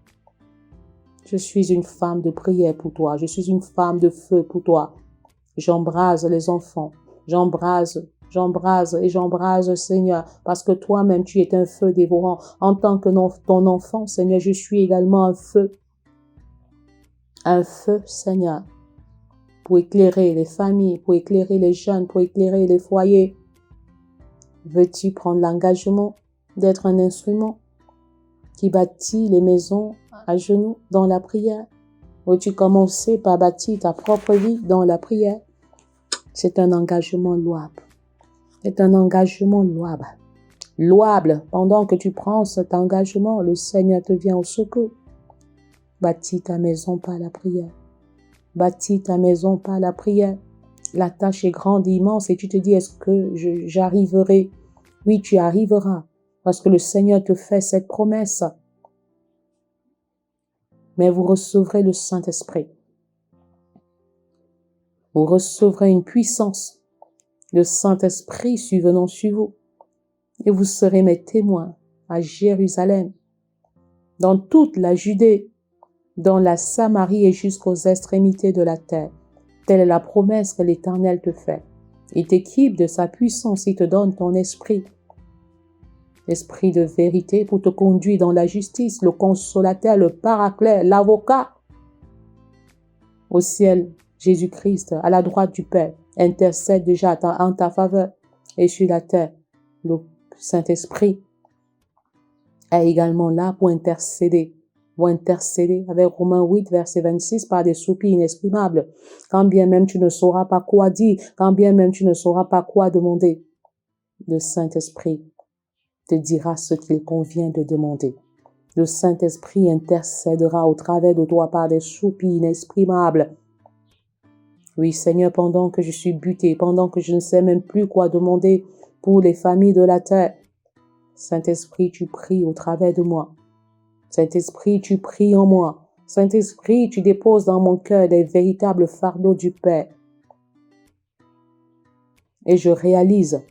[SPEAKER 7] Je suis une femme de prière pour toi. Je suis une femme de feu pour toi. J'embrase les enfants. J'embrase, Seigneur, parce que toi-même, tu es un feu dévorant. En tant que ton enfant, Seigneur, je suis également un feu. Un feu, Seigneur, pour éclairer les familles, pour éclairer les jeunes, pour éclairer les foyers. Veux-tu prendre l'engagement d'être un instrument qui bâtit les maisons à genoux dans la prière? Veux-tu commencer par bâtir ta propre vie dans la prière? C'est un engagement louable. C'est un engagement louable. Louable. Pendant que tu prends cet engagement, le Seigneur te vient au secours. Bâtis ta maison par la prière. Bâtis ta maison par la prière. La tâche est grande et immense et tu te dis, est-ce que j'arriverai? Oui, tu arriveras parce que le Seigneur te fait cette promesse. Mais vous recevrez le Saint-Esprit. Vous recevrez une puissance. Le Saint-Esprit venant sur vous. Et vous serez mes témoins à Jérusalem, dans toute la Judée, dans la Samarie et jusqu'aux extrémités de la terre. Telle est la promesse que l'Éternel te fait. Il t'équipe de sa puissance, il te donne ton esprit. L'esprit de vérité pour te conduire dans la justice, le consolateur, le paraclet, l'avocat. Au ciel, Jésus-Christ, à la droite du Père, intercède déjà en ta faveur. Et sur la terre, le Saint-Esprit est également là pour intercéder avec Romains 8, verset 26, par des soupirs inexprimables. Quand bien même tu ne sauras pas quoi dire, quand bien même tu ne sauras pas quoi demander, le Saint-Esprit te dira ce qu'il convient de demander. Le Saint-Esprit intercédera au travers de toi par des soupirs inexprimables. Oui, Seigneur, pendant que je suis buté, pendant que je ne sais même plus quoi demander pour les familles de la terre, Saint-Esprit, tu pries au travers de moi. Saint-Esprit, tu pries en moi. Saint-Esprit, tu déposes dans mon cœur les véritables fardeaux du Père. Et je réalise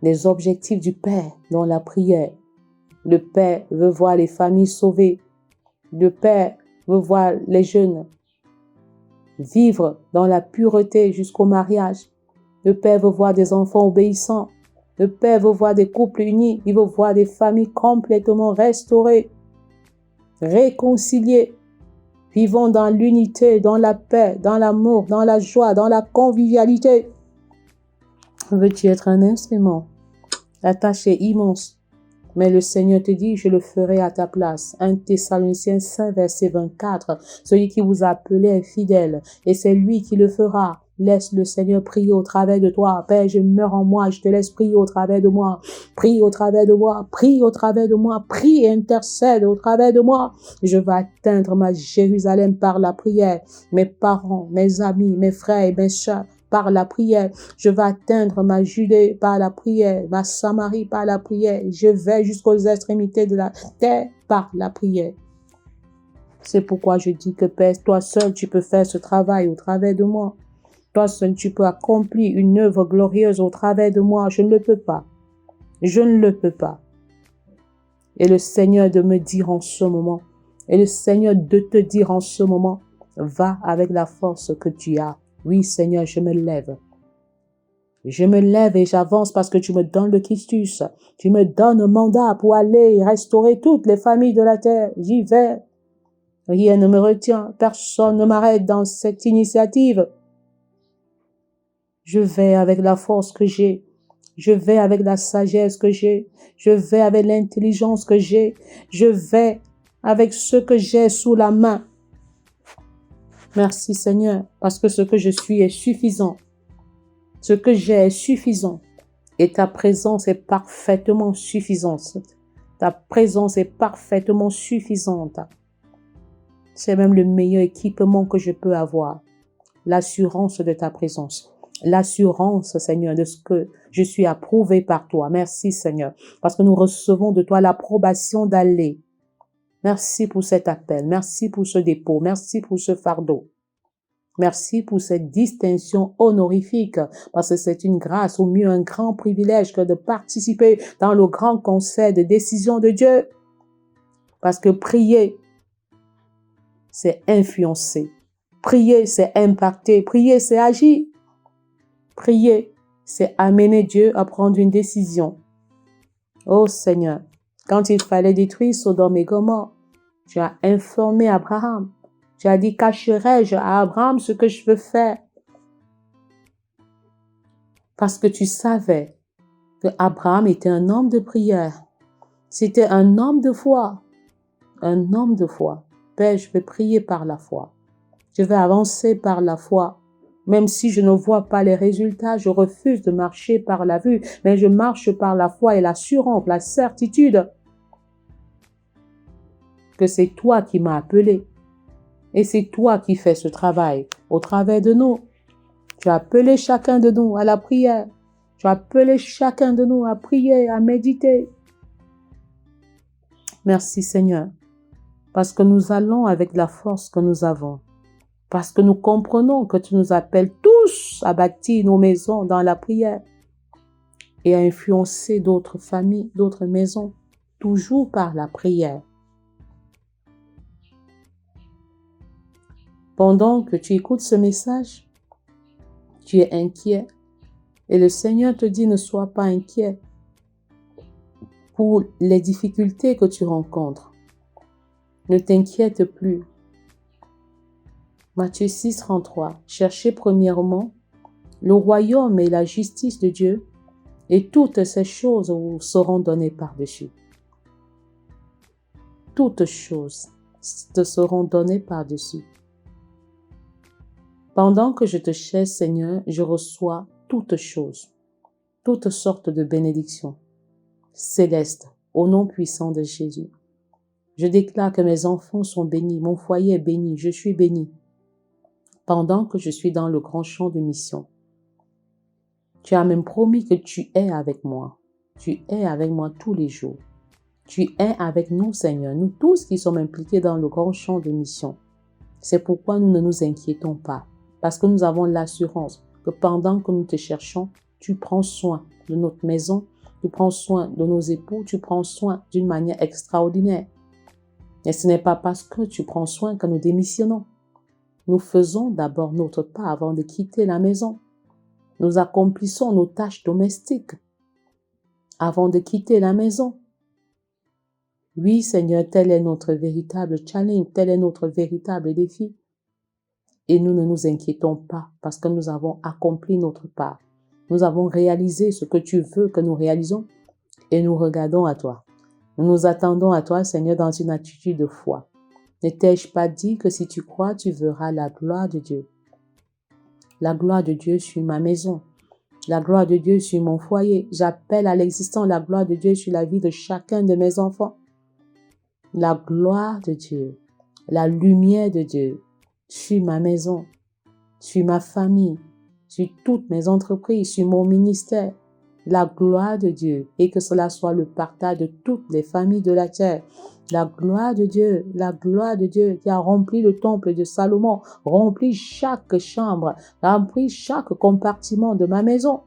[SPEAKER 7] les objectifs du Père dans la prière. Le Père veut voir les familles sauvées. Le Père veut voir les jeunes vivre dans la pureté jusqu'au mariage. Le Père veut voir des enfants obéissants. Le Père veut voir des couples unis. Il veut voir des familles complètement restaurées, réconciliées, vivant dans l'unité, dans la paix, dans l'amour, dans la joie, dans la convivialité. Veux-tu être un instrument? La tâche est immense. Mais le Seigneur te dit, je le ferai à ta place. 1 Thessaloniciens 5, verset 24. Celui qui vous a appelé est fidèle, et c'est lui qui le fera. Laisse le Seigneur prier au travers de toi. Père, je meurs en moi, je te laisse prier au travers de moi. Prie au travers de moi, prie au travers de moi, prie et intercède au travers de moi. Je vais atteindre ma Jérusalem par la prière. Mes parents, mes amis, mes frères et mes sœurs, par la prière. Je vais atteindre ma Judée par la prière, ma Samarie par la prière. Je vais jusqu'aux extrémités de la terre par la prière. C'est pourquoi je dis que Père, toi seul, tu peux faire ce travail au travers de moi. Toi seul, tu peux accomplir une œuvre glorieuse au travers de moi. Je ne le peux pas. Je ne le peux pas. Et le Seigneur de me dire en ce moment, et le Seigneur de te dire en ce moment, va avec la force que tu as. Oui, Seigneur, je me lève. Je me lève et j'avance parce que tu me donnes le Christus. Tu me donnes un mandat pour aller restaurer toutes les familles de la terre. J'y vais. Rien ne me retient. Personne ne m'arrête dans cette initiative. Je vais avec la force que j'ai. Je vais avec la sagesse que j'ai. Je vais avec l'intelligence que j'ai. Je vais avec ce que j'ai sous la main. Merci Seigneur, parce que ce que je suis est suffisant. Ce que j'ai est suffisant. Et ta présence est parfaitement suffisante. Ta présence est parfaitement suffisante. C'est même le meilleur équipement que je peux avoir. L'assurance de ta présence. L'assurance, Seigneur, de ce que je suis approuvé par toi. Merci Seigneur, parce que nous recevons de toi l'approbation d'aller. Merci pour cet appel. Merci pour ce dépôt. Merci pour ce fardeau. Merci pour cette distinction honorifique, parce que c'est une grâce, ou mieux un grand privilège que de participer dans le grand conseil de décision de Dieu. Parce que prier, c'est influencer. Prier, c'est impacter. Prier, c'est agir. Prier, c'est amener Dieu à prendre une décision. Oh Seigneur, quand il fallait détruire Sodome et Gomorrhe, tu as informé Abraham. Tu as dit, cacherai-je à Abraham ce que je veux faire? Parce que tu savais que Abraham était un homme de prière. Si tu es un homme de foi, Père, je vais prier par la foi. Je vais avancer par la foi. Même si je ne vois pas les résultats, je refuse de marcher par la vue, mais je marche par la foi et l'assurance, la certitude que c'est toi qui m'as appelé. Et c'est toi qui fais ce travail au travers de nous. Tu as appelé chacun de nous à la prière. Tu as appelé chacun de nous à prier, à méditer. Merci Seigneur, parce que nous allons avec la force que nous avons. Parce que nous comprenons que tu nous appelles tous à bâtir nos maisons dans la prière et à influencer d'autres familles, d'autres maisons, toujours par la prière. Pendant que tu écoutes ce message, tu es inquiet et le Seigneur te dit ne sois pas inquiet pour les difficultés que tu rencontres. Ne t'inquiète plus. Matthieu 6, 33. Cherchez premièrement le royaume et la justice de Dieu, et toutes ces choses vous seront données par-dessus. Toutes choses te seront données par-dessus. Pendant que je te cherche, Seigneur, je reçois toutes choses, toutes sortes de bénédictions célestes, au nom puissant de Jésus. Je déclare que mes enfants sont bénis, mon foyer est béni, je suis béni. Pendant que je suis dans le grand champ de mission. Tu as même promis que tu es avec moi. Tu es avec moi tous les jours. Tu es avec nous, Seigneur, nous tous qui sommes impliqués dans le grand champ de mission. C'est pourquoi nous ne nous inquiétons pas, parce que nous avons l'assurance que pendant que nous te cherchons, tu prends soin de notre maison, tu prends soin de nos époux, tu prends soin d'une manière extraordinaire. Et ce n'est pas parce que tu prends soin que nous démissionnons. Nous faisons d'abord notre part avant de quitter la maison. Nous accomplissons nos tâches domestiques avant de quitter la maison. Oui, Seigneur, tel est notre véritable challenge, tel est notre véritable défi. Et nous ne nous inquiétons pas parce que nous avons accompli notre part. Nous avons réalisé ce que tu veux que nous réalisons et nous regardons à toi. Nous nous attendons à toi, Seigneur, dans une attitude de foi. Ne t'ai-je pas dit que si tu crois, tu verras la gloire de Dieu? La gloire de Dieu sur ma maison. La gloire de Dieu sur mon foyer. J'appelle à l'existence la gloire de Dieu sur la vie de chacun de mes enfants. La gloire de Dieu, la lumière de Dieu sur ma maison, sur ma famille, sur toutes mes entreprises, sur mon ministère. La gloire de Dieu et que cela soit le partage de toutes les familles de la terre. La gloire de Dieu qui a rempli le temple de Salomon, rempli chaque chambre, rempli chaque compartiment de ma maison.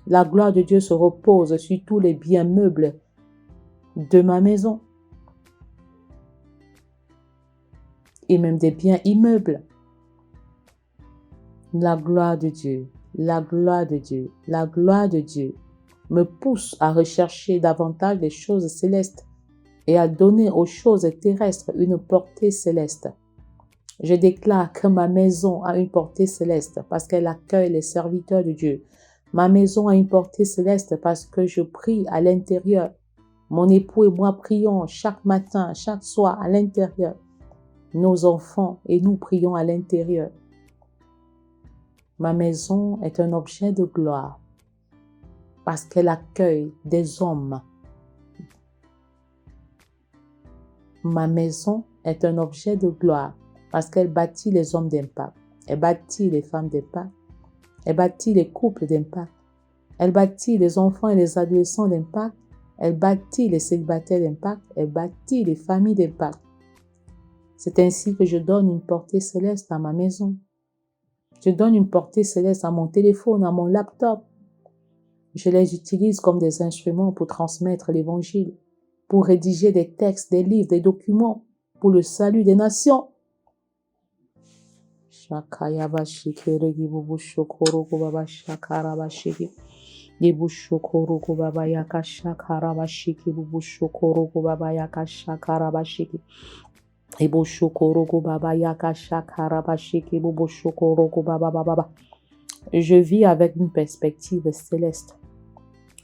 [SPEAKER 7] La gloire de Dieu se repose sur tous les biens meubles de ma maison et même des biens immeubles. La gloire de Dieu, la gloire de Dieu, la gloire de Dieu me pousse à rechercher davantage les choses célestes et à donner aux choses terrestres une portée céleste. Je déclare que ma maison a une portée céleste parce qu'elle accueille les serviteurs de Dieu. Ma maison a une portée céleste parce que je prie à l'intérieur. Mon époux et moi prions chaque matin, chaque soir à l'intérieur. Nos enfants et nous prions à l'intérieur. Ma maison est un objet de gloire parce qu'elle accueille des hommes. Ma maison est un objet de gloire parce qu'elle bâtit les hommes d'impact. Elle bâtit les femmes d'impact. Elle bâtit les couples d'impact. Elle bâtit les enfants et les adolescents d'impact. Elle bâtit les célibataires d'impact. Elle bâtit les familles d'impact. C'est ainsi que je donne une portée céleste à ma maison. Je donne une portée céleste à mon téléphone, à mon laptop. Je les utilise comme des instruments pour transmettre l'évangile, pour rédiger des textes, des livres, des documents, pour le salut des nations. Je vis avec une perspective céleste.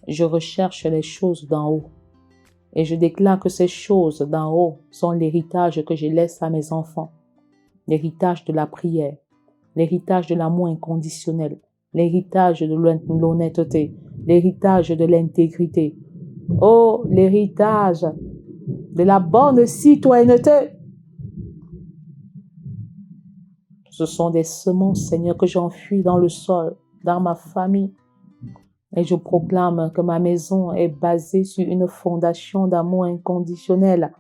[SPEAKER 7] Je recherche les choses d'en haut. Et je déclare que ces choses d'en haut sont l'héritage que je laisse à mes enfants. L'héritage de la prière, l'héritage de l'amour inconditionnel, l'héritage de l'honnêteté, l'héritage de l'intégrité. Oh, l'héritage de la bonne citoyenneté. Ce sont des semences, Seigneur, que j'enfuis dans le sol, dans ma famille. Et je proclame que ma maison est basée sur une fondation d'amour inconditionnel.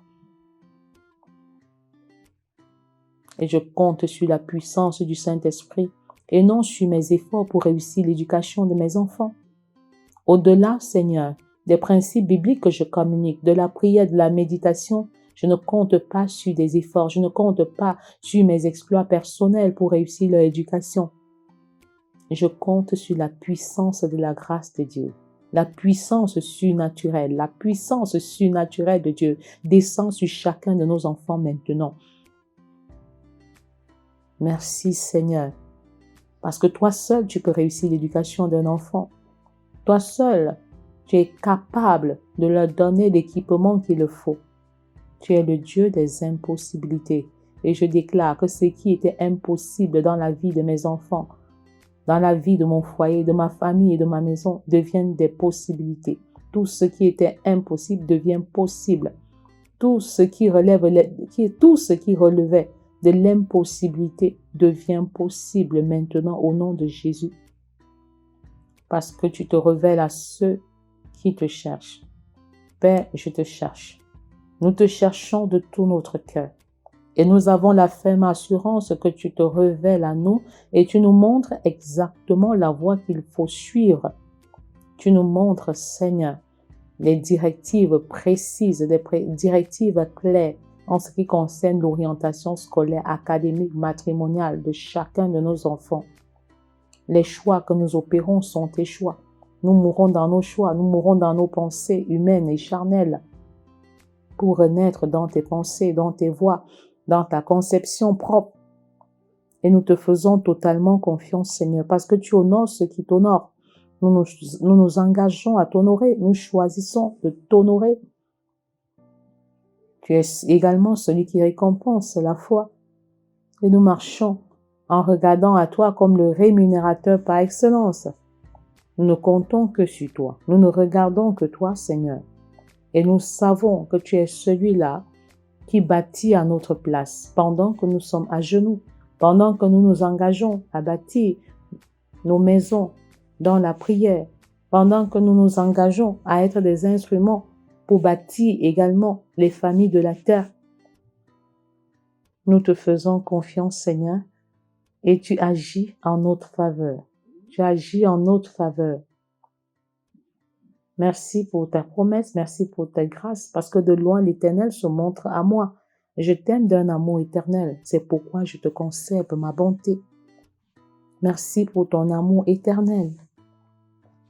[SPEAKER 7] Et je compte sur la puissance du Saint-Esprit et non sur mes efforts pour réussir l'éducation de mes enfants. Au-delà, Seigneur, des principes bibliques que je communique, de la prière, de la méditation, je ne compte pas sur des efforts, je ne compte pas sur mes exploits personnels pour réussir leur éducation. Je compte sur la puissance de la grâce de Dieu. La puissance surnaturelle de Dieu descend sur chacun de nos enfants maintenant. Merci Seigneur, parce que toi seul tu peux réussir l'éducation d'un enfant. Toi seul, tu es capable de leur donner l'équipement qu'il leur faut. Tu es le Dieu des impossibilités. Et je déclare que ce qui était impossible dans la vie de mes enfants, dans la vie de mon foyer, de ma famille et de ma maison, deviennent des possibilités. Tout ce qui était impossible devient possible. Tout ce qui relevait de l'impossibilité devient possible maintenant au nom de Jésus. Parce que tu te révèles à ceux qui te cherchent. Père, je te cherche. Nous te cherchons de tout notre cœur. Et nous avons la ferme assurance que tu te révèles à nous et tu nous montres exactement la voie qu'il faut suivre. Tu nous montres, Seigneur, les directives précises, des directives claires en ce qui concerne l'orientation scolaire, académique, matrimoniale de chacun de nos enfants. Les choix que nous opérons sont tes choix. Nous mourrons dans nos choix, nous mourrons dans nos pensées humaines et charnelles pour renaître dans tes pensées, dans tes voies, dans ta conception propre. Et nous te faisons totalement confiance, Seigneur, parce que tu honores ceux qui t'honorent. Nous nous engageons à t'honorer, nous choisissons de t'honorer. Tu es également celui qui récompense la foi. Et nous marchons en regardant à toi comme le rémunérateur par excellence. Nous ne comptons que sur toi. Nous ne regardons que toi, Seigneur. Et nous savons que tu es celui-là qui bâtit à notre place pendant que nous sommes à genoux, pendant que nous nous engageons à bâtir nos maisons dans la prière, pendant que nous nous engageons à être des instruments pour bâtir également les familles de la terre. Nous te faisons confiance, Seigneur, et tu agis en notre faveur. Tu agis en notre faveur. Merci pour ta promesse, merci pour ta grâce, parce que de loin l'Éternel se montre à moi. Je t'aime d'un amour éternel, c'est pourquoi je te conserve ma bonté. Merci pour ton amour éternel.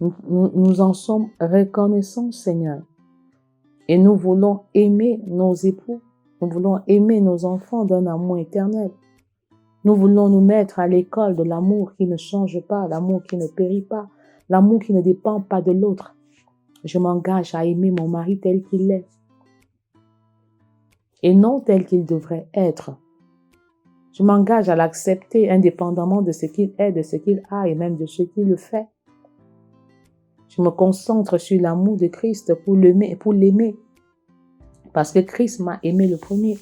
[SPEAKER 7] Nous en sommes reconnaissants, Seigneur. Et nous voulons aimer nos époux, nous voulons aimer nos enfants d'un amour éternel. Nous voulons nous mettre à l'école de l'amour qui ne change pas, l'amour qui ne périt pas, l'amour qui ne dépend pas de l'autre. Je m'engage à aimer mon mari tel qu'il est et non tel qu'il devrait être. Je m'engage à l'accepter indépendamment de ce qu'il est, de ce qu'il a et même de ce qu'il fait. Je me concentre sur l'amour de Christ pour l'aimer. Parce que Christ m'a aimé le premier.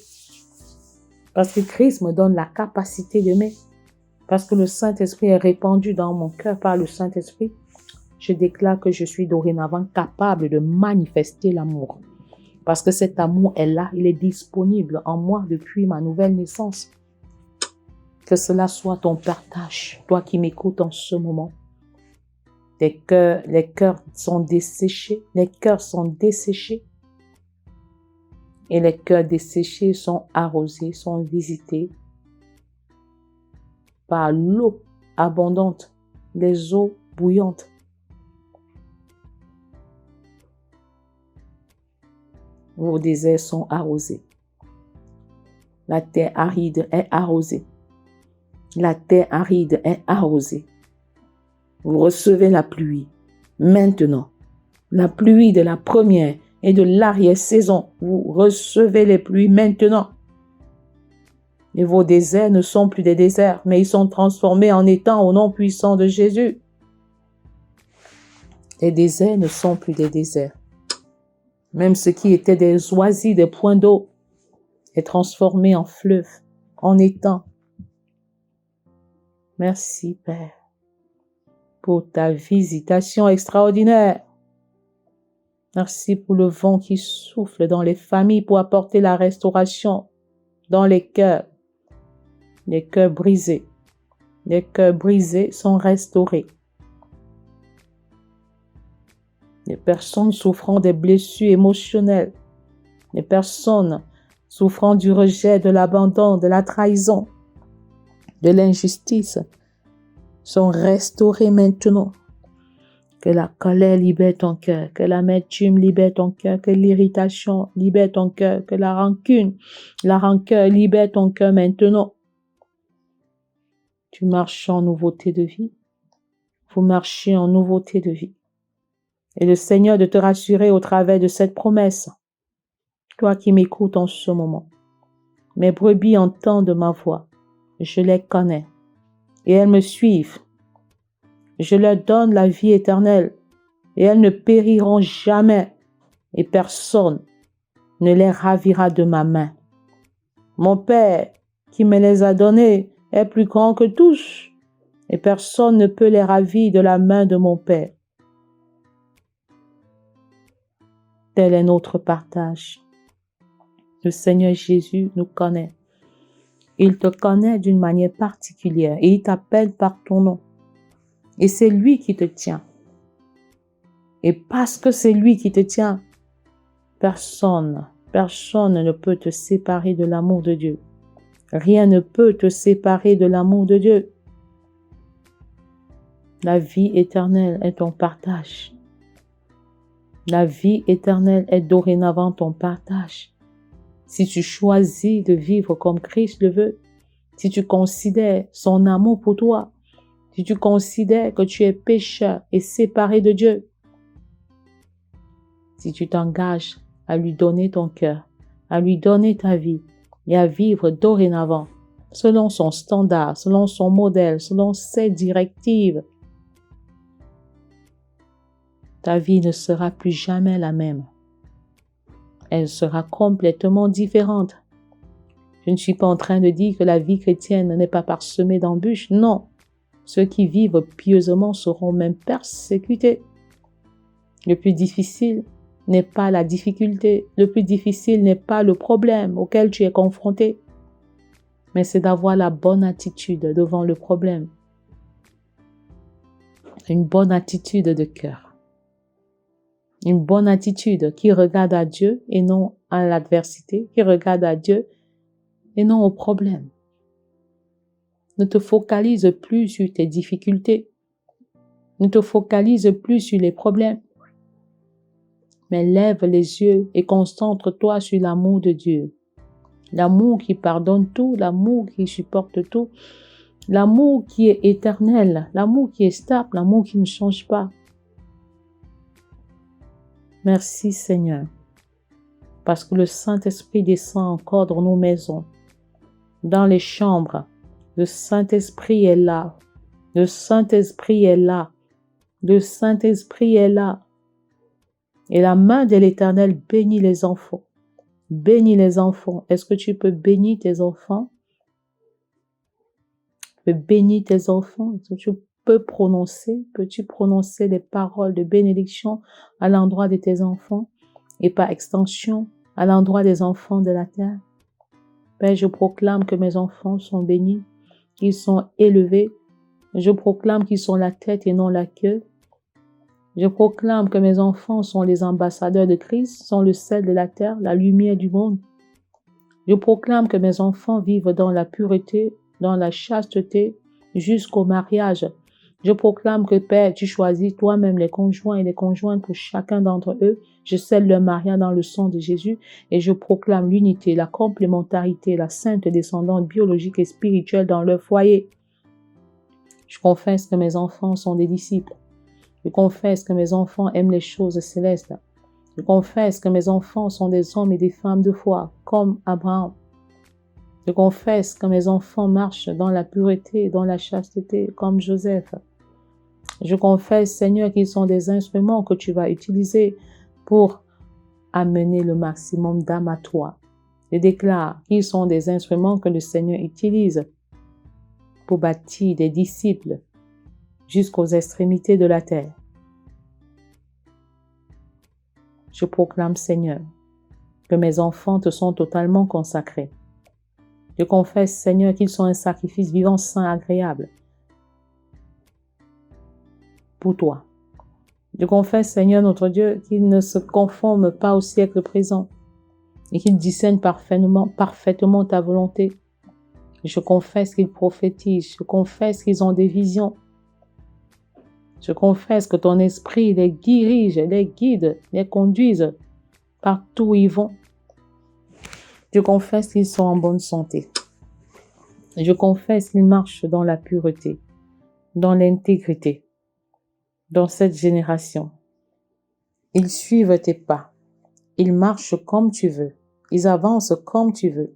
[SPEAKER 7] Parce que Christ me donne la capacité d'aimer. Parce que le Saint-Esprit est répandu dans mon cœur par le Saint-Esprit. Je déclare que je suis dorénavant capable de manifester l'amour. Parce que cet amour est là, il est disponible en moi depuis ma nouvelle naissance. Que cela soit ton partage, toi qui m'écoutes en ce moment. Les cœurs sont desséchés, les cœurs sont desséchés. Et les cœurs desséchés sont arrosés, sont visités par l'eau abondante, les eaux bouillantes. Vos déserts sont arrosés. La terre aride est arrosée. La terre aride est arrosée. Vous recevez la pluie. Maintenant, la pluie de la première et de l'arrière-saison. Vous recevez les pluies maintenant. Et vos déserts ne sont plus des déserts, mais ils sont transformés en étangs au nom puissant de Jésus. Les déserts ne sont plus des déserts. Même ce qui était des oasis, des points d'eau, est transformé en fleuve, en étang. Merci, Père, pour ta visitation extraordinaire. Merci pour le vent qui souffle dans les familles pour apporter la restauration dans les cœurs. Les cœurs brisés. Les cœurs brisés sont restaurés. Les personnes souffrant des blessures émotionnelles. Les personnes souffrant du rejet, de l'abandon, de la trahison, de l'injustice sont restaurées maintenant. Que la colère libère ton cœur, que l'amertume libère ton cœur, que l'irritation libère ton cœur, que la rancune, la rancœur libère ton cœur maintenant. Tu marches en nouveauté de vie. Vous marchez en nouveauté de vie. Et le Seigneur de te rassurer au travers de cette promesse. Toi qui m'écoutes en ce moment. Mes brebis entendent ma voix. Je les connais. Et elles me suivent. Je leur donne la vie éternelle. Et elles ne périront jamais. Et personne ne les ravira de ma main. Mon Père qui me les a donnés est plus grand que tous. Et personne ne peut les ravir de la main de mon Père. Tel est notre partage. Le Seigneur Jésus nous connaît. Il te connaît d'une manière particulière et il t'appelle par ton nom. Et c'est lui qui te tient. Et parce que c'est lui qui te tient, personne ne peut te séparer de l'amour de Dieu. Rien ne peut te séparer de l'amour de Dieu. La vie éternelle est ton partage. La vie éternelle est dorénavant ton partage. Si tu choisis de vivre comme Christ le veut, si tu considères son amour pour toi, si tu considères que tu es pécheur et séparé de Dieu, si tu t'engages à lui donner ton cœur, à lui donner ta vie et à vivre dorénavant selon son standard, selon son modèle, selon ses directives, ta vie ne sera plus jamais la même. Elle sera complètement différente. Je ne suis pas en train de dire que la vie chrétienne n'est pas parsemée d'embûches. Non. Ceux qui vivent pieusement seront même persécutés. Le plus difficile n'est pas la difficulté. Le plus difficile n'est pas le problème auquel tu es confronté. Mais c'est d'avoir la bonne attitude devant le problème. Une bonne attitude de cœur. Une bonne attitude qui regarde à Dieu et non à l'adversité, qui regarde à Dieu et non au problème. Ne te focalise plus sur tes difficultés. Ne te focalise plus sur les problèmes. Mais lève les yeux et concentre-toi sur l'amour de Dieu. L'amour qui pardonne tout, l'amour qui supporte tout, l'amour qui est éternel, l'amour qui est stable, l'amour qui ne change pas. Merci Seigneur, parce que le Saint-Esprit descend encore dans nos maisons, dans les chambres. Le Saint-Esprit est là. Le Saint-Esprit est là. Le Saint-Esprit est là. Et la main de l'Éternel bénit les enfants. Bénis les enfants. Est-ce que tu peux bénir tes enfants? Tu peux bénir tes enfants? Est-ce que tu peux-tu prononcer des paroles de bénédiction à l'endroit de tes enfants et par extension à l'endroit des enfants de la terre? Père, je proclame que mes enfants sont bénis, qu'ils sont élevés. Je proclame qu'ils sont la tête et non la queue. Je proclame que mes enfants sont les ambassadeurs de Christ, sont le sel de la terre, la lumière du monde. Je proclame que mes enfants vivent dans la pureté, dans la chasteté, jusqu'au mariage. Je proclame que, Père, tu choisis toi-même les conjoints et les conjointes pour chacun d'entre eux. Je scelle leur mariage dans le sang de Jésus et je proclame l'unité, la complémentarité, la sainte descendance biologique et spirituelle dans leur foyer. Je confesse que mes enfants sont des disciples. Je confesse que mes enfants aiment les choses célestes. Je confesse que mes enfants sont des hommes et des femmes de foi, comme Abraham. Je confesse que mes enfants marchent dans la pureté, dans la chasteté, comme Joseph. Je confesse, Seigneur, qu'ils sont des instruments que tu vas utiliser pour amener le maximum d'âmes à toi. Je déclare qu'ils sont des instruments que le Seigneur utilise pour bâtir des disciples jusqu'aux extrémités de la terre. Je proclame, Seigneur, que mes enfants te sont totalement consacrés. Je confesse, Seigneur, qu'ils sont un sacrifice vivant, saint, agréable pour toi. Je confesse, Seigneur notre Dieu, qu'ils ne se conforment pas au siècle présent et qu'ils discernent parfaitement ta volonté. Je confesse qu'ils prophétisent. Je confesse qu'ils ont des visions. Je confesse que ton esprit les dirige, les guide, les conduise partout où ils vont. Je confesse qu'ils sont en bonne santé. Je confesse qu'ils marchent dans la pureté, dans l'intégrité, dans cette génération. Ils suivent tes pas. Ils marchent comme tu veux. Ils avancent comme tu veux.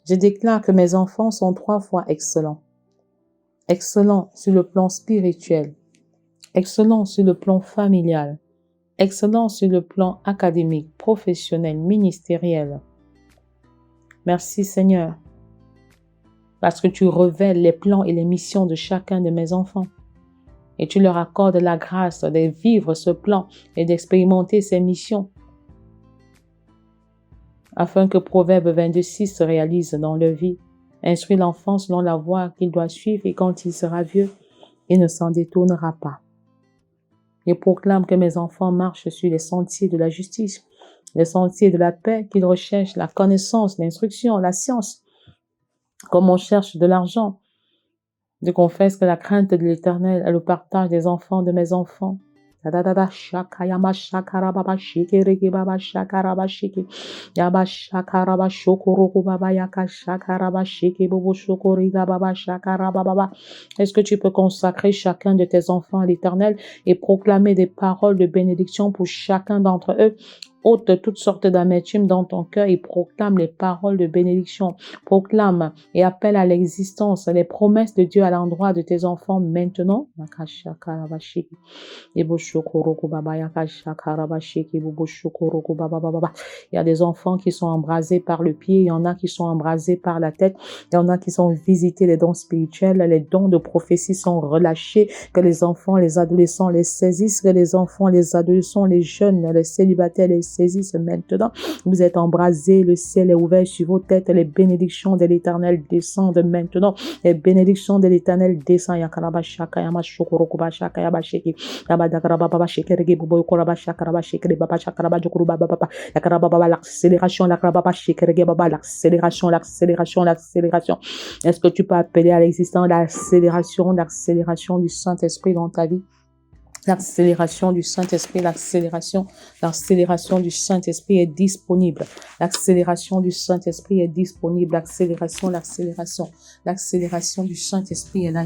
[SPEAKER 7] Je déclare que mes enfants sont 3 fois excellents. Excellents sur le plan spirituel. Excellents sur le plan familial. Excellents sur le plan académique, professionnel, ministériel. Merci Seigneur, parce que tu révèles les plans et les missions de chacun de mes enfants. Et tu leur accordes la grâce de vivre ce plan et d'expérimenter ces missions, afin que Proverbe 22:6 se réalise dans leur vie. Instruis l'enfant selon la voie qu'il doit suivre et quand il sera vieux, il ne s'en détournera pas. Je proclame que mes enfants marchent sur les sentiers de la justice, les sentiers de la paix, qu'ils recherchent la connaissance, l'instruction, la science, comme on cherche de l'argent. Je confesse que la crainte de l'Éternel est le partage des enfants de mes enfants. Est-ce que tu peux consacrer chacun de tes enfants à l'Éternel et proclamer des paroles de bénédiction pour chacun d'entre eux? Ôte toutes sortes d'amertume dans ton cœur et proclame les paroles de bénédiction. Proclame et appelle à l'existence les promesses de Dieu à l'endroit de tes enfants maintenant. Il y a des enfants qui sont embrasés par le pied, il y en a qui sont embrasés par la tête, il y en a qui sont visités les dons spirituels, les dons de prophétie sont relâchés, que les enfants, les adolescents les saisissent, que les enfants, les adolescents, les jeunes, les célibataires les saisissent maintenant. Vous êtes embrasés, le ciel est ouvert sur vos têtes, les bénédictions de l'Éternel descendent maintenant, les bénédictions de l'Éternel descendent. L'accélération. Est-ce que tu peux appeler à l'existence l'accélération du Saint-Esprit dans ta vie? L'accélération du Saint-Esprit, l'accélération du Saint-Esprit est disponible. L'accélération du Saint-Esprit est disponible. L'accélération du Saint-Esprit est là.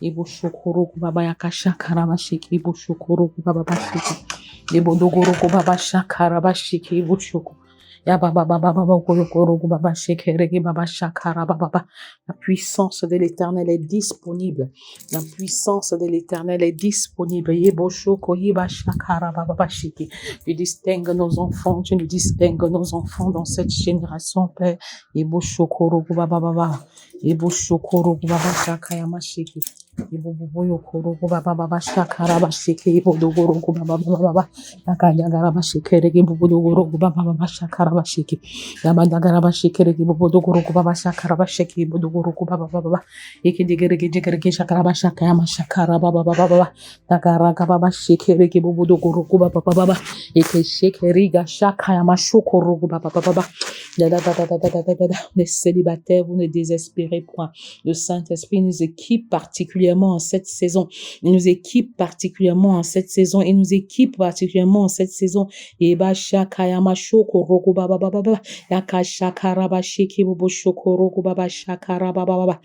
[SPEAKER 7] Ibo shokoro kubaba yakashakara bashiki ibo shokoro kubaba bashiki ibo dogoro kubaba shakara bashiki ibo shoko ya baba baba baba koro kubaba shekere baba shakara baba. La puissance de l'Éternel est disponible. La puissance de l'Éternel est disponible. Ibo shoko iba shakara baba bashiki. Tu distingues nos enfants, tu nous distingues nos enfants dans cette génération, Père. Ibo shokoro kubaba baba ibo shokoro kubaba shakaya mashiki. Ibo boyo koro kubaba baba shakara bashiki ibo dogoro kubaba baba nakanyagara bashikere ibo dogoro kubaba baba shakara bashiki yabandagara bashikere ibo dogoro kubaba shakara bashiki ibo dogoro kubaba baba ikidigere shakara bashaka yamashakara baba baba nakara kubaba shikere ibo dogoro kubaba baba ikishikeri gashaka yamashukoro kubaba baba On est célibataire, vous ne désespérez point. Le Saint-Esprit nous équipe particulièrement en cette saison. Il nous équipe particulièrement en cette saison. Il nous équipe particulièrement en cette saison. Eba shakayama shoko roku baba baba baba. Yaka shakaraba shiki bubu shoko roku baba shakaraba baba.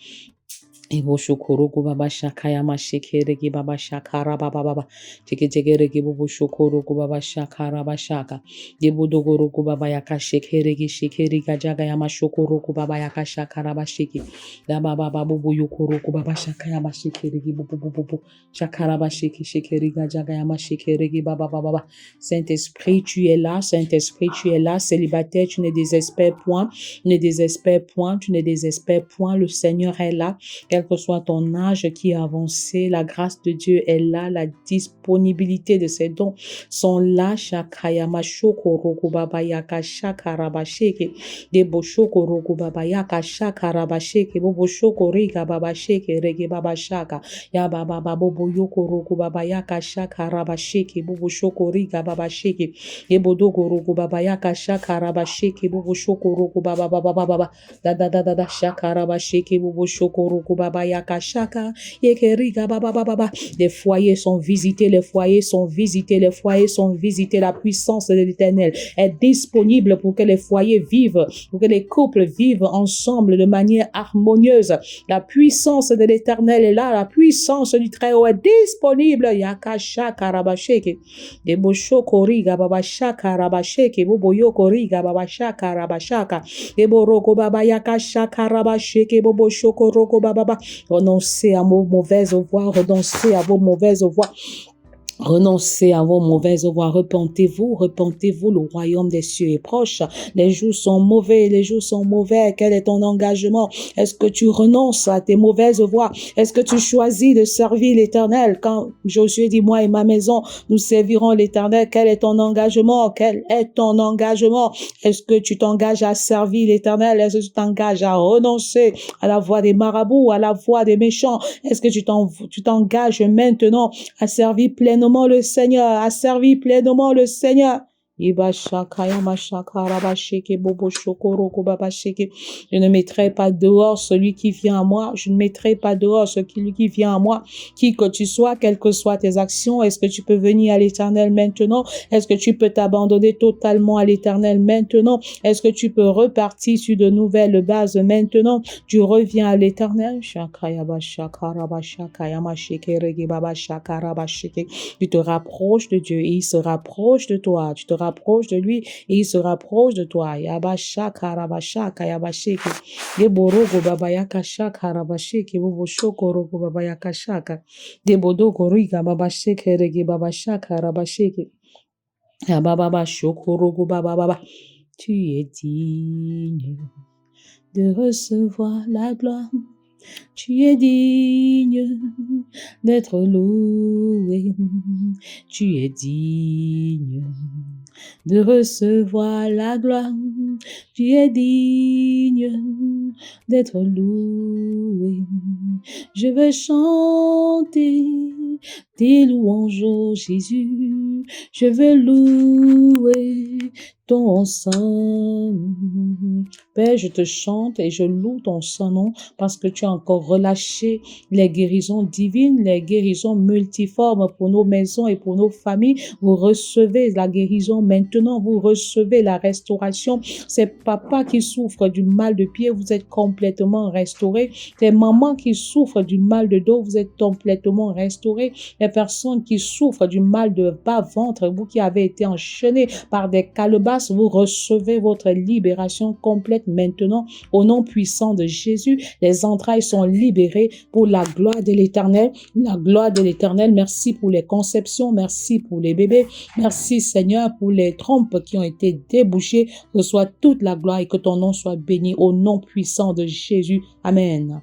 [SPEAKER 7] Ibo shokoro go baba shakaya mashekere gi baba shakara baba baba teke tegere gi bubu shokoro go baba shakara baba shaka debo dogoro go baba yaka shekere gi shekere ga jaga ya mashokoro go baba yaka shakara baba sheki da baba babu bu yokoro go baba shakaya mashekere gi bubu bubu shakara baba sheki shekere ga jaga ya mashekere gi baba baba. Saint-Esprit, tu es là. Saint-Esprit, tu es là. Célibataire, tu ne désespères point. Ne désespère point. Tu ne désespères point. Le Seigneur est là. Quel que soit ton âge qui est avancé, la grâce de Dieu est là, la disponibilité de ses dons sont là. Shakayama shoko roku baba yaka shakarabasheke debo shoko roku baba yaka shakarabasheke bobo shoko riga baba sheke rege baba shaka ya baba bobo yoko roku baba yaka shakarabasheke bobo shoko riga baba sheke debo dogo roku baba yaka shakarabasheke bobo shoko roku baba baba baba da shakarabasheke bobo shoko roku baba yaka shaka yekeriga baba baba. Les foyers sont visités, les foyers sont visités, les foyers sont visités. La puissance de l'Éternel est disponible pour que les foyers vivent, pour que les couples vivent ensemble de manière harmonieuse. La puissance de l'Éternel est là, la puissance du Très-Haut est disponible. Yaka shaka rabasheke debo shoko riga baba shaka rabasheke bobo yoko riga baba shaka rabashaka debo roko baba yaka shaka rabasheke bobo shoko roko baba. Renoncez à vos mauvaises voies, renoncez à vos mauvaises voies. Renoncez à vos mauvaises voies, repentez-vous, repentez-vous, le royaume des cieux est proche. Les jours sont mauvais, les jours sont mauvais. Quel est ton engagement? Est-ce que tu renonces à tes mauvaises voies? Est-ce que tu choisis de servir l'Éternel? Quand Josué dit, moi et ma maison, nous servirons l'Éternel, quel est ton engagement? Quel est ton engagement? Est-ce que tu t'engages à servir l'Éternel? Est-ce que tu t'engages à renoncer à la voie des marabouts, à la voie des méchants? Est-ce que tu t'engages maintenant à servir pleinement le Seigneur, à servir pleinement le Seigneur? Je ne mettrai pas dehors celui qui vient à moi. Je ne mettrai pas dehors celui qui vient à moi. Qui que tu sois, quelles que soient tes actions, est-ce que tu peux venir à l'Éternel maintenant? Est-ce que tu peux t'abandonner totalement à l'Éternel maintenant? Est-ce que tu peux repartir sur de nouvelles bases maintenant? Tu reviens à l'Éternel. Tu te rapproches de Dieu et il se rapproche de toi. Tu te rapproches de lui et il se rapproche de toi. Yabashaka rabashaka yabashiki. Deborogo babayaka shaka rabashiki boboshoko rogo babayaka shaka. Debodogo riga babasheke regi babashaka rabashiki. Yababa shoko rogo bababa. Tu es digne de recevoir la gloire. Tu es digne d'être loué. Tu es digne de recevoir la gloire. Tu es digne d'être loué. Je veux chanter tes louanges, oh Jésus. Je veux louer ton saint. Père, je te chante et je loue ton saint nom parce que tu as encore relâché les guérisons divines, les guérisons multiformes pour nos maisons et pour nos familles. Vous recevez la guérison maintenant, vous recevez la restauration. C'est papa qui souffre du mal de pied, vous êtes complètement restauré. C'est maman qui souffre du mal de dos, vous êtes complètement restauré. Les personnes qui souffrent du mal de bas-ventre, vous qui avez été enchaînés par des calebasses, vous recevez votre libération complète maintenant au nom puissant de Jésus. Les entrailles sont libérées pour la gloire de l'Éternel. La gloire de l'Éternel. Merci pour les conceptions. Merci pour les bébés. Merci Seigneur pour les trompes qui ont été débouchées. Reçois toute la gloire et que ton nom soit béni au nom puissant de Jésus. Amen.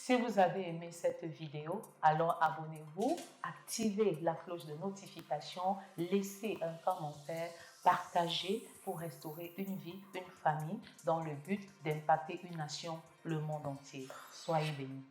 [SPEAKER 7] Si vous avez aimé cette vidéo, alors abonnez-vous, activez la cloche de notification, laissez un commentaire, partagez pour restaurer une vie, une famille dans le but d'impacter une nation, le monde entier. Soyez bénis.